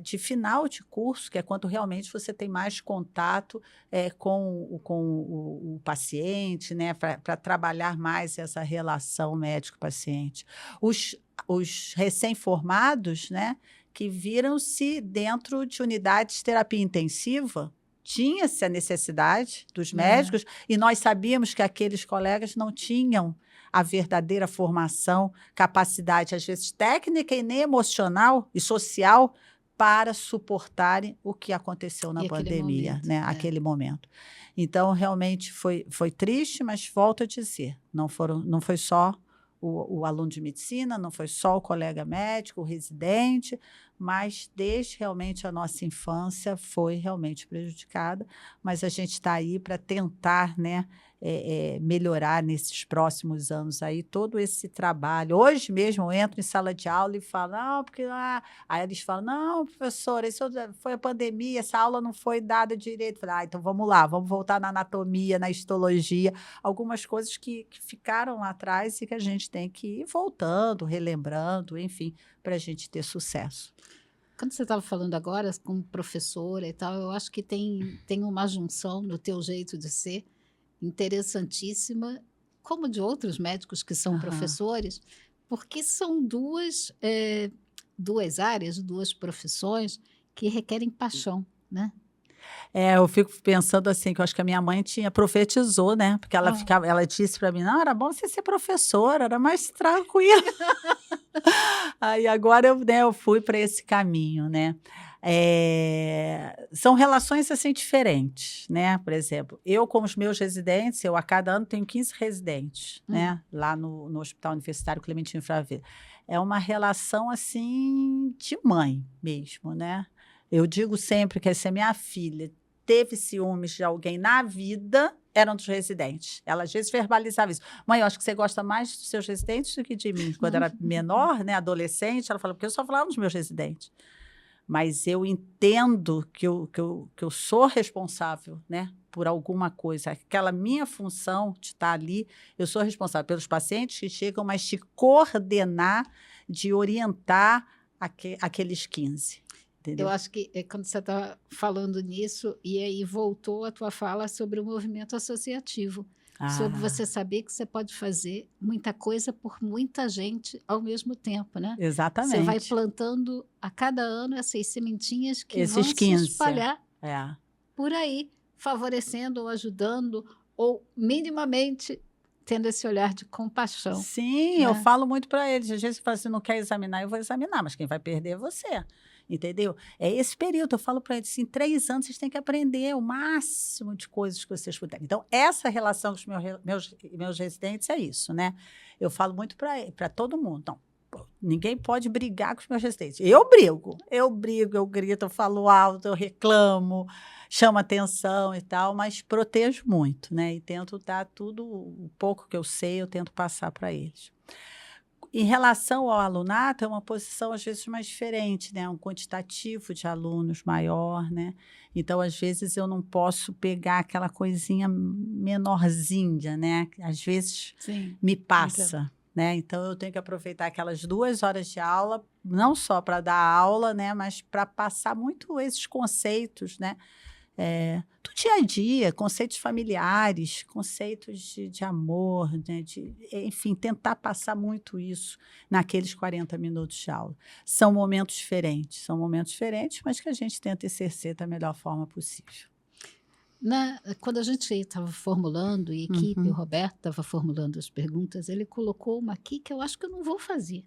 de final de curso, que é quando realmente você tem mais contato com o paciente, né, para trabalhar mais essa relação médico-paciente. Os recém-formados, né, que viram-se dentro de unidades de terapia intensiva, tinha-se a necessidade dos médicos, e nós sabíamos que aqueles colegas não tinham a verdadeira formação, capacidade, às vezes técnica e nem emocional e social, para suportarem o que aconteceu na pandemia, né? Aquele momento. Então, realmente foi triste, mas volto a dizer, não foi só o aluno de medicina, não foi só o colega médico, o residente, mas desde realmente a nossa infância foi realmente prejudicada, mas a gente está aí para tentar, né, melhorar nesses próximos anos aí todo esse trabalho. Hoje mesmo eu entro em sala de aula e falo, não, porque aí eles falam, não, professora, isso foi a pandemia, essa aula não foi dada direito. Falei, então vamos lá, vamos voltar na anatomia, na histologia, algumas coisas que ficaram lá atrás e que a gente tem que ir voltando, relembrando, enfim, para a gente ter sucesso. Quando você estava falando agora como professora e tal, eu acho que tem uma junção no teu jeito de ser interessantíssima, como de outros médicos que são professores, porque são duas áreas, duas profissões que requerem paixão, né? Eu fico pensando assim, que eu acho que a minha mãe profetizou, né? Porque ela disse para mim, não, era bom você ser professora, era mais tranquilo. Aí agora eu fui para esse caminho, né? São relações assim diferentes, né? Por exemplo, eu com os meus residentes, eu a cada ano tenho 15 residentes, né? Lá no Hospital Universitário Clementino Fraveiro. É uma relação assim de mãe mesmo, né? Eu digo sempre que se a minha filha teve ciúmes de alguém na vida, eram dos residentes. Ela às vezes verbalizava isso. Mãe, eu acho que você gosta mais dos seus residentes do que de mim. Quando era menor, né, adolescente, ela falava, porque eu só falava dos meus residentes. Mas eu entendo que eu sou responsável, né, por alguma coisa. Aquela minha função de estar ali, eu sou responsável pelos pacientes que chegam, mas de coordenar, de orientar aqueles 15. Entendeu? Eu acho que quando você está falando nisso, e aí voltou a tua fala sobre o movimento associativo, sobre você saber que você pode fazer muita coisa por muita gente ao mesmo tempo, né? Exatamente. Você vai plantando a cada ano essas sementinhas que Esses vão 15. se espalhar por aí, favorecendo ou ajudando, ou minimamente tendo esse olhar de compaixão. Sim, né? Eu falo muito para eles. Às vezes você fala assim, não quer examinar, eu vou examinar, mas quem vai perder é você. Entendeu? É esse período, eu falo para eles, em 3 anos vocês têm que aprender o máximo de coisas que vocês puderem. Então, essa relação com os meus residentes é isso, né? Eu falo muito para todo mundo. Então, ninguém pode brigar com os meus residentes. Eu brigo, eu grito, eu falo alto, eu reclamo, chamo atenção e tal, mas protejo muito, né? E tento dar tudo, o pouco que eu sei, eu tento passar para eles. Em relação ao alunato, é uma posição, às vezes, mais diferente, né? Um quantitativo de alunos maior, né? Então, às vezes, eu não posso pegar aquela coisinha menorzinha, né? Às vezes, me passa, né? Então, eu tenho que aproveitar aquelas 2 horas de aula, não só para dar aula, né? Mas para passar muito esses conceitos, né? Do dia a dia, conceitos familiares, conceitos de amor, né, enfim, tentar passar muito isso naqueles 40 minutos de aula. São momentos diferentes, mas que a gente tenta exercer da melhor forma possível. Quando a gente estava formulando, e a equipe, o Roberto estava formulando as perguntas, ele colocou uma aqui que eu acho que eu não vou fazer.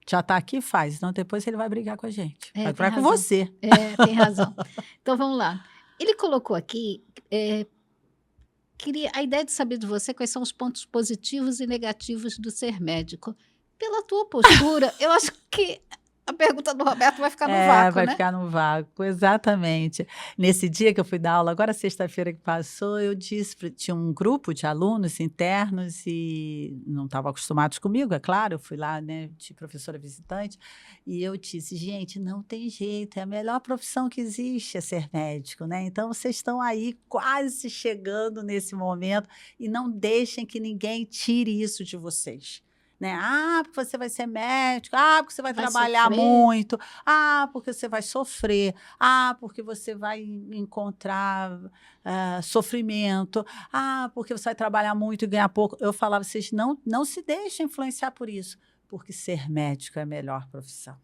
Já está aqui, faz, senão depois ele vai brigar com a gente. Vai brigar com razão. você. Tem razão. Então, vamos lá. Ele colocou aqui, a ideia de saber de você quais são os pontos positivos e negativos do ser médico. Pela tua postura, eu acho que a pergunta do Roberto vai ficar no vácuo, vai né? ficar no vácuo, exatamente. Nesse dia que eu fui dar aula, agora sexta-feira que passou, eu disse, tinha um grupo de alunos internos e não estavam acostumados comigo, é claro, eu fui lá, né, de professora visitante, e eu disse, gente, não tem jeito, é a melhor profissão que existe é ser médico, né? Então, vocês estão aí quase chegando nesse momento e não deixem que ninguém tire isso de vocês. Né? Porque você vai ser médico, porque você vai trabalhar muito, porque você vai sofrer, porque você vai encontrar sofrimento, porque você vai trabalhar muito e ganhar pouco. Eu falava, vocês não se deixem influenciar por isso, porque ser médico é a melhor profissão.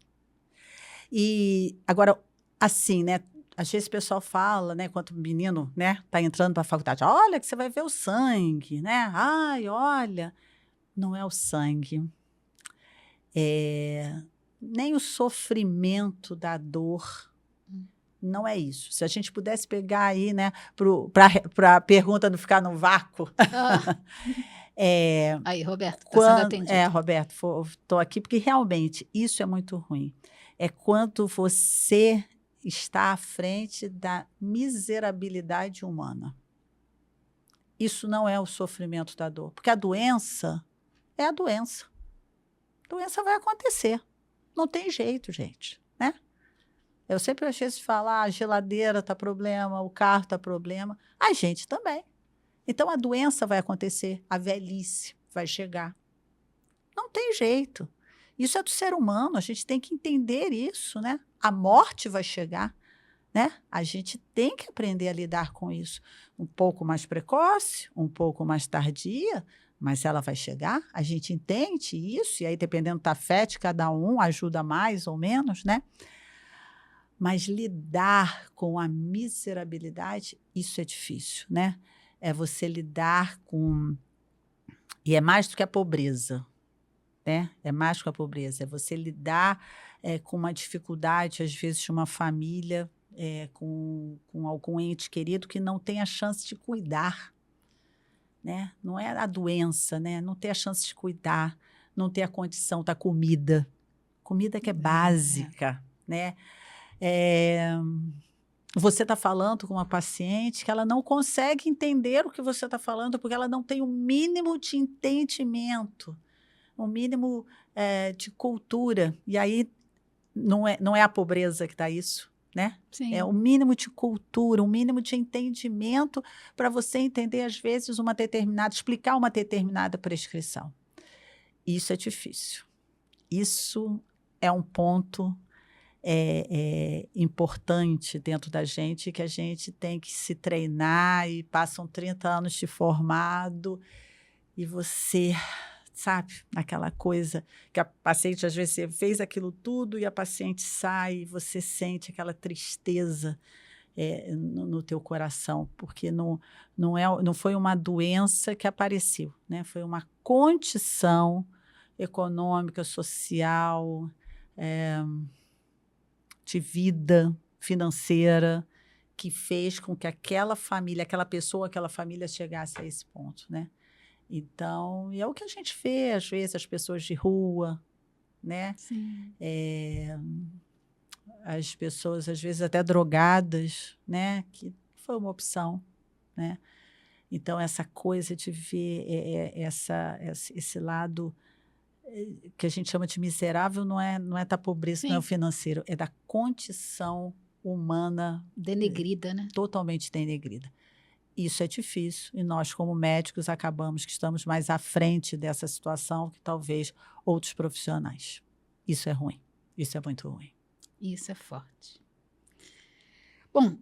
E agora, assim, né? Às vezes o pessoal fala, né, quando o menino, né, tá entrando para a faculdade, olha que você vai ver o sangue, né? Ai, olha... Não é o sangue, nem o sofrimento da dor, não é isso. Se a gente pudesse pegar aí, né, para a pergunta não ficar no vácuo. Aí, Roberto, está sendo atendido. Roberto, estou aqui porque realmente isso é muito ruim. É quando você está à frente da miserabilidade humana. Isso não é o sofrimento da dor, porque a doença é a doença. A doença vai acontecer. Não tem jeito, gente, né? Eu sempre achei de falar, a geladeira está problema, o carro está problema. A gente também. Então, a doença vai acontecer, a velhice vai chegar. Não tem jeito. Isso é do ser humano, a gente tem que entender isso, né? A morte vai chegar, né? A gente tem que aprender a lidar com isso. Um pouco mais precoce, um pouco mais tardia, mas ela vai chegar, a gente entende isso, e aí, dependendo da fé de cada um, ajuda mais ou menos, né? Mas lidar com a miserabilidade, isso é difícil, né? É você lidar com... E é mais do que a pobreza. né? É mais com a pobreza. É você lidar com uma dificuldade, às vezes, de uma família, com algum ente querido que não tem a chance de cuidar, né? Não é a doença, né? Não ter a chance de cuidar, não ter a condição da comida. Comida que é básica, né? Você está falando com uma paciente que ela não consegue entender o que você está falando porque ela não tem o mínimo de entendimento, um mínimo de cultura. E aí não é a pobreza que dá isso, né? Sim. É o mínimo de cultura, um mínimo de entendimento para você entender, às vezes, explicar uma determinada prescrição. Isso é difícil. Isso é um ponto importante dentro da gente, que a gente tem que se treinar e passam 30 anos de formado e você, sabe, aquela coisa que a paciente, às vezes, você fez aquilo tudo e a paciente sai e você sente aquela tristeza no teu coração, porque não foi uma doença que apareceu, né? Foi uma condição econômica, social, de vida financeira, que fez com que aquela família chegasse a esse ponto, né? Então, é o que a gente vê, às vezes, as pessoas de rua, né? Sim. As pessoas, às vezes, até drogadas, né? Que foi uma opção, né? Então, essa coisa de ver esse lado que a gente chama de miserável não é da pobreza, Sim. não é o financeiro, é da condição humana Denegrida, né? totalmente denegrida. Isso é difícil e nós, como médicos, acabamos que estamos mais à frente dessa situação que talvez outros profissionais. Isso é ruim, isso é muito ruim. Isso é forte. Bom,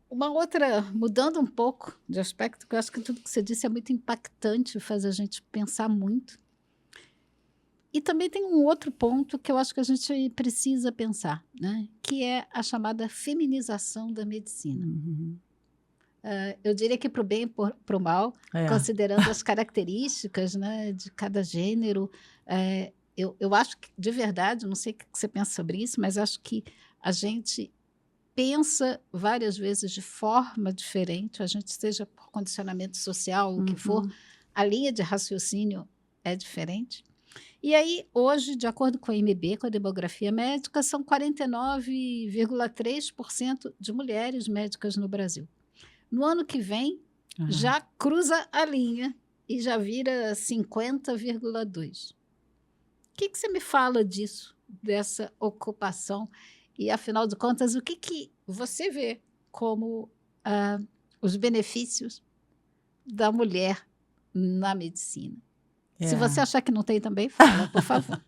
uma outra, mudando um pouco de aspecto, que eu acho que tudo que você disse é muito impactante, faz a gente pensar muito. E também tem um outro ponto que eu acho que a gente precisa pensar, né? Que é a chamada feminização da medicina. Uhum. Eu diria que para o bem e para o mal, considerando as características, né, de cada gênero. Eu acho que, de verdade, não sei o que você pensa sobre isso, mas acho que a gente pensa várias vezes de forma diferente, a gente seja por condicionamento social, o que for, a linha de raciocínio é diferente. E aí, hoje, de acordo com a IMB, com a demografia médica, são 49,3% de mulheres médicas no Brasil. No ano que vem, já cruza a linha e já vira 50,2%. O que você me fala disso, dessa ocupação? E, afinal de contas, o que você vê como os benefícios da mulher na medicina? Se você achar que não tem também, fala, por favor.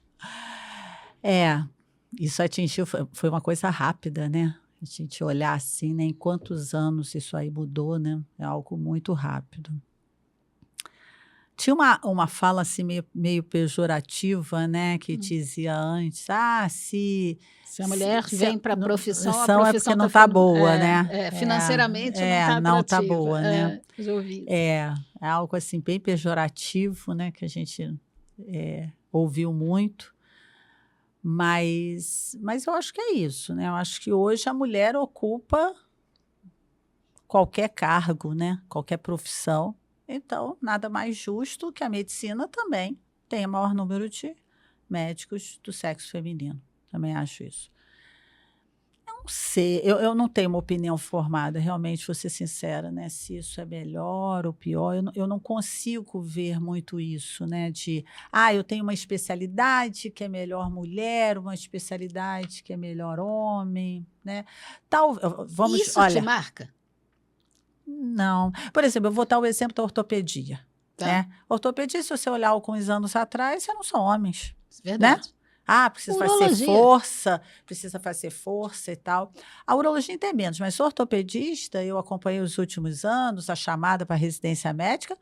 Isso atingiu, foi uma coisa rápida, né? A gente olhar assim, né? Em quantos anos isso aí mudou, né? É algo muito rápido. Tinha uma fala assim meio pejorativa, né? Que dizia antes, se a mulher vem para a profissão é porque não está boa, né? Financeiramente não está atrativa. Não está boa, né? Já ouvi isso. É algo assim bem pejorativo, né? Que a gente ouviu muito. Mas eu acho que é isso, né? Eu acho que hoje a mulher ocupa qualquer cargo, né? Qualquer profissão. Então, nada mais justo que a medicina também tenha maior número de médicos do sexo feminino. Também acho isso. Eu não sei, eu não tenho uma opinião formada, realmente, vou ser sincera, né? Se isso é melhor ou pior, eu não consigo ver muito isso, né? Eu tenho uma especialidade que é melhor mulher, uma especialidade que é melhor homem, né? Isso te marca? Não. Por exemplo, eu vou dar o exemplo da ortopedia. Tá. Né? Ortopedia, se você olhar alguns anos atrás, não são homens. Verdade. Né? Precisa fazer força e tal. A urologia tem menos, mas sou ortopedista, eu acompanhei os últimos anos, a chamada para residência médica,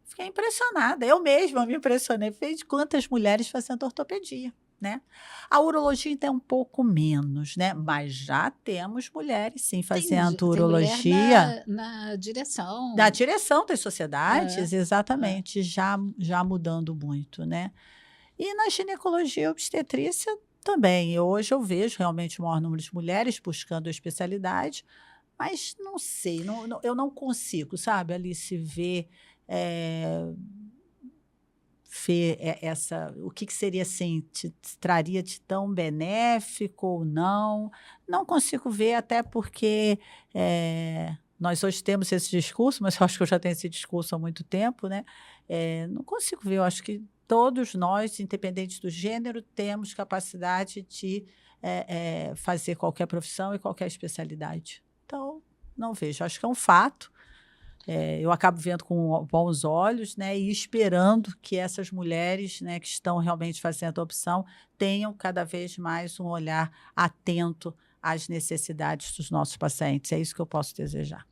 fiquei impressionada. Eu mesma me impressionei, vejo quantas mulheres fazendo ortopedia. Né? A urologia tem um pouco menos, né? Mas já temos mulheres, sim, fazendo urologia. Tem mulher na direção. Na direção das sociedades, exatamente, já mudando muito, né? E na ginecologia e obstetrícia também. Hoje eu vejo realmente o maior número de mulheres buscando a especialidade, mas não sei, eu não consigo, sabe, Alice, eh, o que seria assim, traria de tão benéfico ou não. Não consigo ver, até porque nós hoje temos esse discurso, mas eu acho que eu já tenho esse discurso há muito tempo, né? Não consigo ver, eu acho que todos nós, independente do gênero, temos capacidade de fazer qualquer profissão e qualquer especialidade. Então, não vejo, acho que é um fato. Eu acabo vendo com bons olhos, né, e esperando que essas mulheres, né, que estão realmente fazendo a opção tenham cada vez mais um olhar atento às necessidades dos nossos pacientes. É isso que eu posso desejar.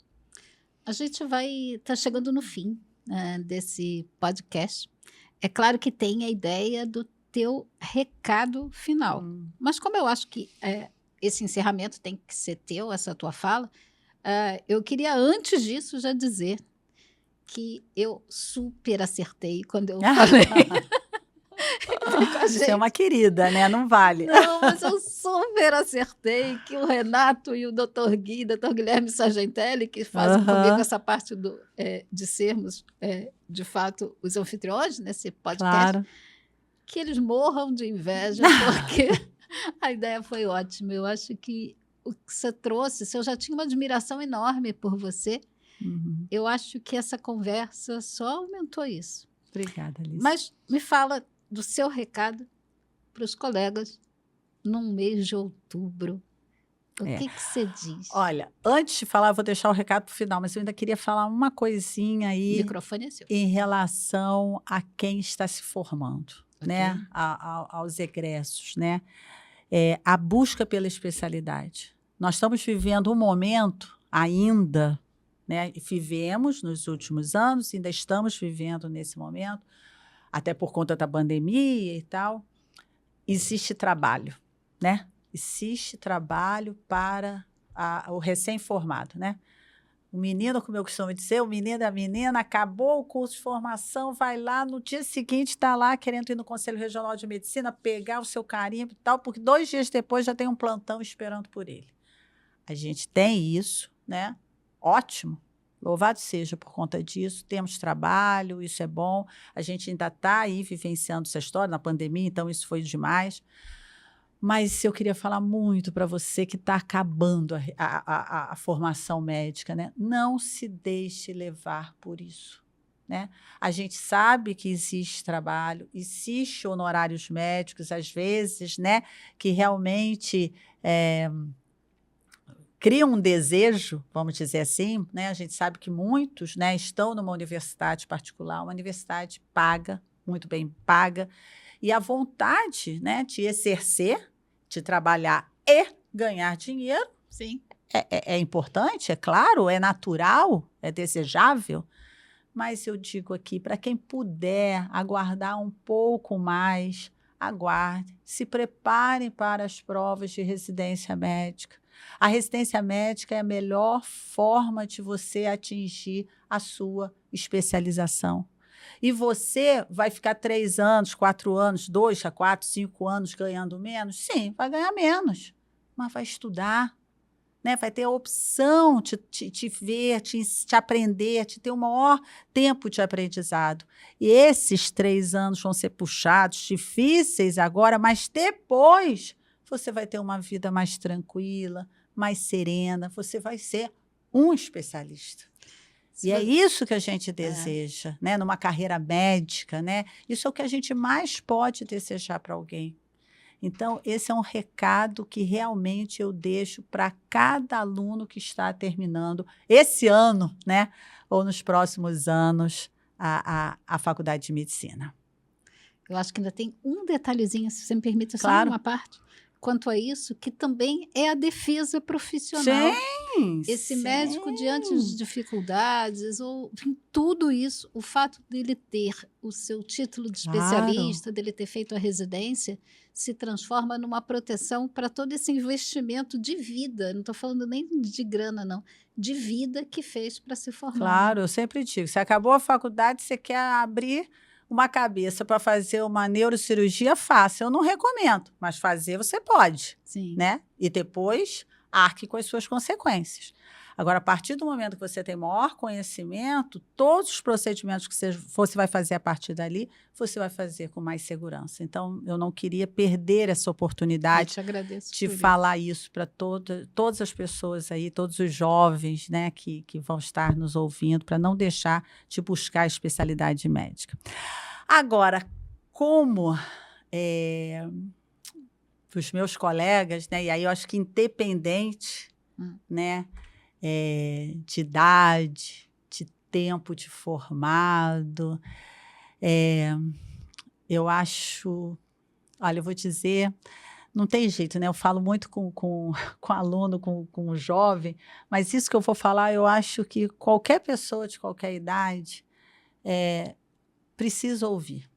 A gente tá chegando no fim, desse podcast. É claro que tem a ideia do teu recado final, mas como eu acho que esse encerramento tem que ser teu, essa tua fala, eu queria, antes disso, já dizer que eu super acertei quando eu falei com a Você é uma gente. querida, né? Não vale. Não, mas eu super acertei que o Renato e o Dr. Gui, Dr. Guilherme Sargentelli, que fazem comigo essa parte de sermos, de fato, os anfitriões nesse podcast, Claro. que eles morram de inveja, porque a ideia foi ótima. Eu acho que o que você trouxe, se eu já tinha uma admiração enorme por você, eu acho que essa conversa só aumentou isso. Obrigada, Alice. Mas me fala do seu recado para os colegas num mês de outubro. O que você diz? Olha, antes de falar, eu vou deixar o recado para o final, mas eu ainda queria falar uma coisinha O aí microfone é seu. em relação a quem está se formando, Ok. né? Aos egressos, né? A busca pela especialidade. Nós estamos vivendo um momento ainda, né? E vivemos nos últimos anos, ainda estamos vivendo nesse momento, até por conta da pandemia e tal. Existe trabalho, né? Existe trabalho para o recém-formado, né? O menino, como eu costumo dizer, o menino da menina, acabou o curso de formação, vai lá, no dia seguinte está lá querendo ir no Conselho Regional de Medicina, pegar o seu carimbo e tal, porque 2 dias depois já tem um plantão esperando por ele. A gente tem isso, né? Ótimo. Louvado seja por conta disso. Temos trabalho, isso é bom. A gente ainda está aí vivenciando essa história na pandemia, então isso foi demais. Mas eu queria falar muito para você que está acabando a formação médica, né? Não se deixe levar por isso, né? A gente sabe que existe trabalho, existe honorários médicos, às vezes, né? Que realmente criam um desejo, vamos dizer assim, né? A gente sabe que muitos, né, estão numa universidade particular, uma universidade paga, muito bem paga, e a vontade, né, de exercer, de trabalhar e ganhar dinheiro, Sim. é importante, é claro, é natural, é desejável, mas eu digo aqui, para quem puder aguardar um pouco mais, aguarde, se preparem para as provas de residência médica. A residência médica é a melhor forma de você atingir a sua especialização. E você vai ficar 3 anos, 4 anos, 2 a 4, 5 anos ganhando menos? Sim, vai ganhar menos, mas vai estudar, né? Vai ter a opção de te ver, te aprender, de ter o maior tempo de aprendizado. E esses 3 anos vão ser puxados, difíceis agora, mas depois você vai ter uma vida mais tranquila, mais serena, você vai ser um especialista. E é isso que a gente deseja, né? Numa carreira médica, né? Isso é o que a gente mais pode desejar para alguém. Então, esse é um recado que realmente eu deixo para cada aluno que está terminando esse ano, né? Ou nos próximos anos, a faculdade de medicina. Eu acho que ainda tem um detalhezinho, se você me permite, só Claro. uma parte, quanto a isso, que também é a defesa profissional. Sim, Esse sim. médico, diante de dificuldades, ou enfim, tudo isso, o fato dele ter o seu título de especialista, dele ter feito a residência, se transforma numa proteção para todo esse investimento de vida. Não estou falando nem de grana, não. De vida que fez para se formar. Claro, eu sempre digo, você acabou a faculdade, você quer abrir uma cabeça para fazer uma neurocirurgia fácil, eu não recomendo, mas fazer você pode, Sim. né? E depois arque com as suas consequências. Agora, a partir do momento que você tem maior conhecimento, todos os procedimentos que você vai fazer a partir dali, você vai fazer com mais segurança. Então, eu não queria perder essa oportunidade Eu te agradeço de por falar isso para todas as pessoas aí, todos os jovens, né, que vão estar nos ouvindo, para não deixar de buscar a especialidade médica. Agora, como os meus colegas, né, e aí eu acho que independente, né, de idade, de tempo de formado, eu acho, olha, eu vou dizer, não tem jeito, né? Eu falo muito com aluno, com o jovem, mas isso que eu vou falar, eu acho que qualquer pessoa de qualquer idade precisa ouvir.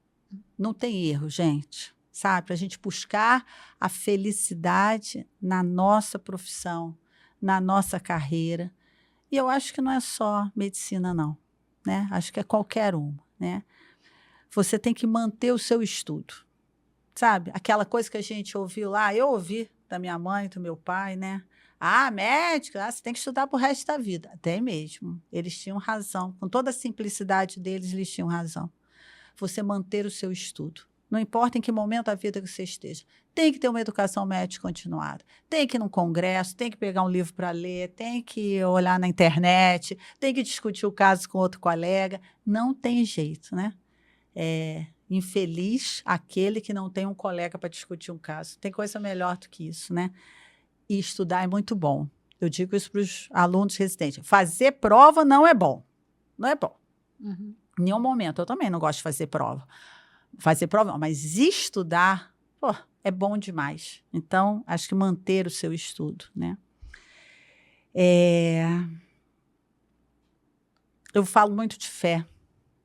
Não tem erro, gente, sabe? Para a gente buscar a felicidade na nossa profissão, na nossa carreira. E eu acho que não é só medicina, não, né? Acho que é qualquer uma, né? Você tem que manter o seu estudo, sabe? Aquela coisa que a gente ouviu lá, eu ouvi da minha mãe, do meu pai, né? Ah, médica, você tem que estudar pro resto da vida. Até mesmo. Eles tinham razão. Com toda a simplicidade deles, eles tinham razão. Você manter o seu estudo. Não importa em que momento da vida que você esteja. Tem que ter uma educação médica continuada. Tem que ir num congresso, tem que pegar um livro para ler, tem que olhar na internet, tem que discutir o caso com outro colega. Não tem jeito, né? Infeliz aquele que não tem um colega para discutir um caso. Tem coisa melhor do que isso, né? E estudar é muito bom. Eu digo isso para os alunos residentes. Fazer prova não é bom. Não é bom. Uhum. Em nenhum momento. Eu também não gosto de fazer prova. Fazer prova não, mas estudar, pô, é bom demais. Então, acho que manter o seu estudo, né? Eu falo muito de fé.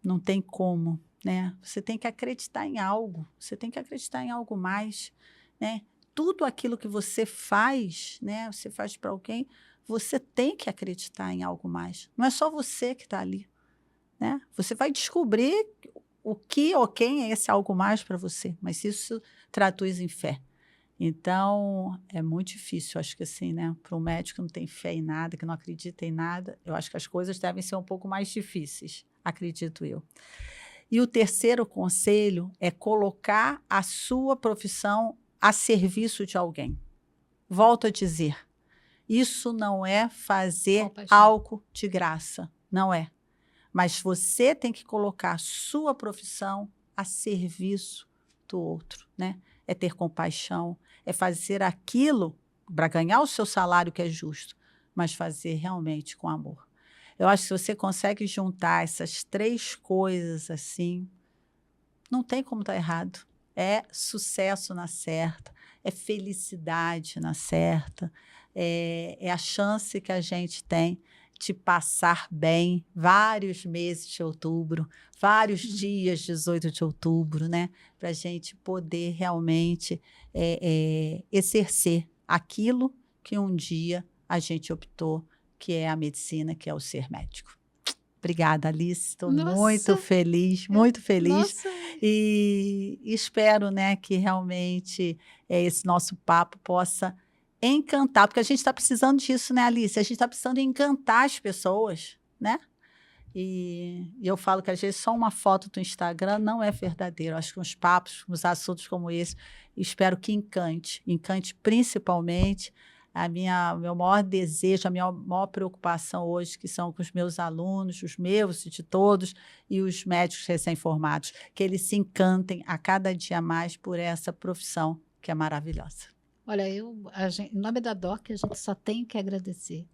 Não tem como, né? Você tem que acreditar em algo. Você tem que acreditar em algo mais, né? Tudo aquilo que você faz, né? Você faz para alguém, você tem que acreditar em algo mais. Não é só você que está ali, né? Você vai descobrir o que ou quem é esse algo mais para você, mas isso traduz em fé. Então, é muito difícil, acho que assim, né? Para um médico que não tem fé em nada, que não acredita em nada, eu acho que as coisas devem ser um pouco mais difíceis, acredito eu. E o terceiro conselho é colocar a sua profissão a serviço de alguém. Volto a dizer, isso não é fazer algo de graça, não é. Mas você tem que colocar a sua profissão a serviço do outro, né? É ter compaixão, é fazer aquilo para ganhar o seu salário que é justo, mas fazer realmente com amor. Eu acho que se você consegue juntar essas três coisas assim, não tem como estar errado. É sucesso na certa, é felicidade na certa, é a chance que a gente tem de passar bem vários meses de outubro, vários dias 18 de outubro, né? Para a gente poder realmente exercer aquilo que um dia a gente optou, que é a medicina, que é o ser médico. Obrigada, Alice. Estou muito feliz, muito feliz. Nossa. E espero, né, que realmente esse nosso papo possa encantar, porque a gente está precisando disso, né, Alice? A gente está precisando encantar as pessoas, né? E eu falo que às vezes só uma foto do Instagram não é verdadeiro. Acho que uns papos, uns assuntos como esse, espero que encante principalmente meu maior desejo, a minha maior preocupação hoje, que são com os meus alunos, os meus e de todos, e os médicos recém-formados, que eles se encantem a cada dia mais por essa profissão que é maravilhosa. Olha, em nome da DOC, a gente só tem que agradecer.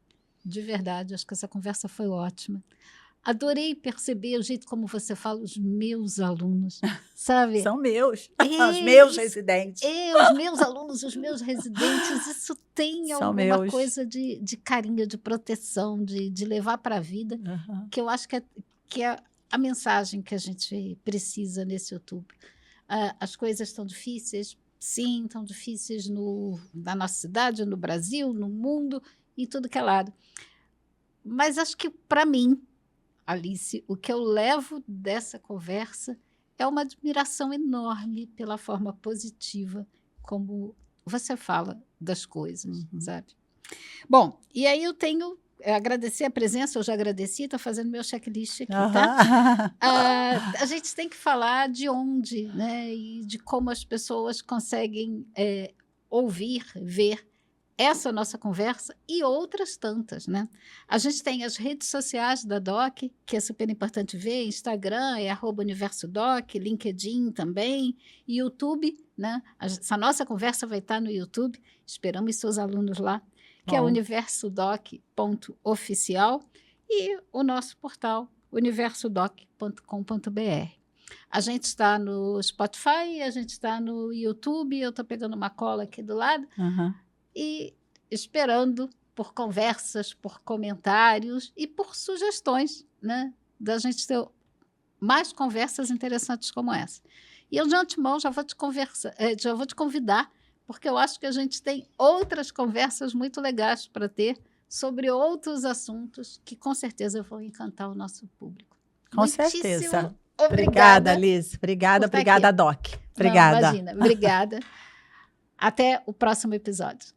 De verdade, acho que essa conversa foi ótima. Adorei perceber o jeito como você fala, os meus alunos, sabe? São meus, os meus residentes. Os meus alunos, os meus residentes, isso tem São alguma meus. coisa de carinho, de proteção, de levar para a vida, que eu acho que é a mensagem que a gente precisa nesse outubro. As coisas estão difíceis, sim, estão difíceis na nossa cidade, no Brasil, no mundo, em tudo que é lado. Mas acho que, para mim, Alice, o que eu levo dessa conversa é uma admiração enorme pela forma positiva como você fala das coisas, sabe? Bom, e aí eu tenho agradecer a presença, eu já agradeci, estou fazendo meu checklist aqui, tá? A gente tem que falar de onde, né? E de como as pessoas conseguem ouvir, ver essa nossa conversa e outras tantas, né? A gente tem as redes sociais da DOC, que é super importante ver, Instagram é @universodoc, LinkedIn também, YouTube, né? Essa nossa conversa vai estar no YouTube, esperamos seus alunos lá, que é universodoc.oficial, e o nosso portal universodoc.com.br. A gente está no Spotify, a gente está no YouTube, eu estou pegando uma cola aqui do lado, e esperando por conversas, por comentários e por sugestões, né? Da gente ter mais conversas interessantes como essa. E eu, de antemão, já vou te convidar, porque eu acho que a gente tem outras conversas muito legais para ter sobre outros assuntos que, com certeza, vão encantar o nosso público. Com certeza. Obrigada, Liz. Obrigada, Doc. Obrigada. Não, imagina, obrigada. Até o próximo episódio.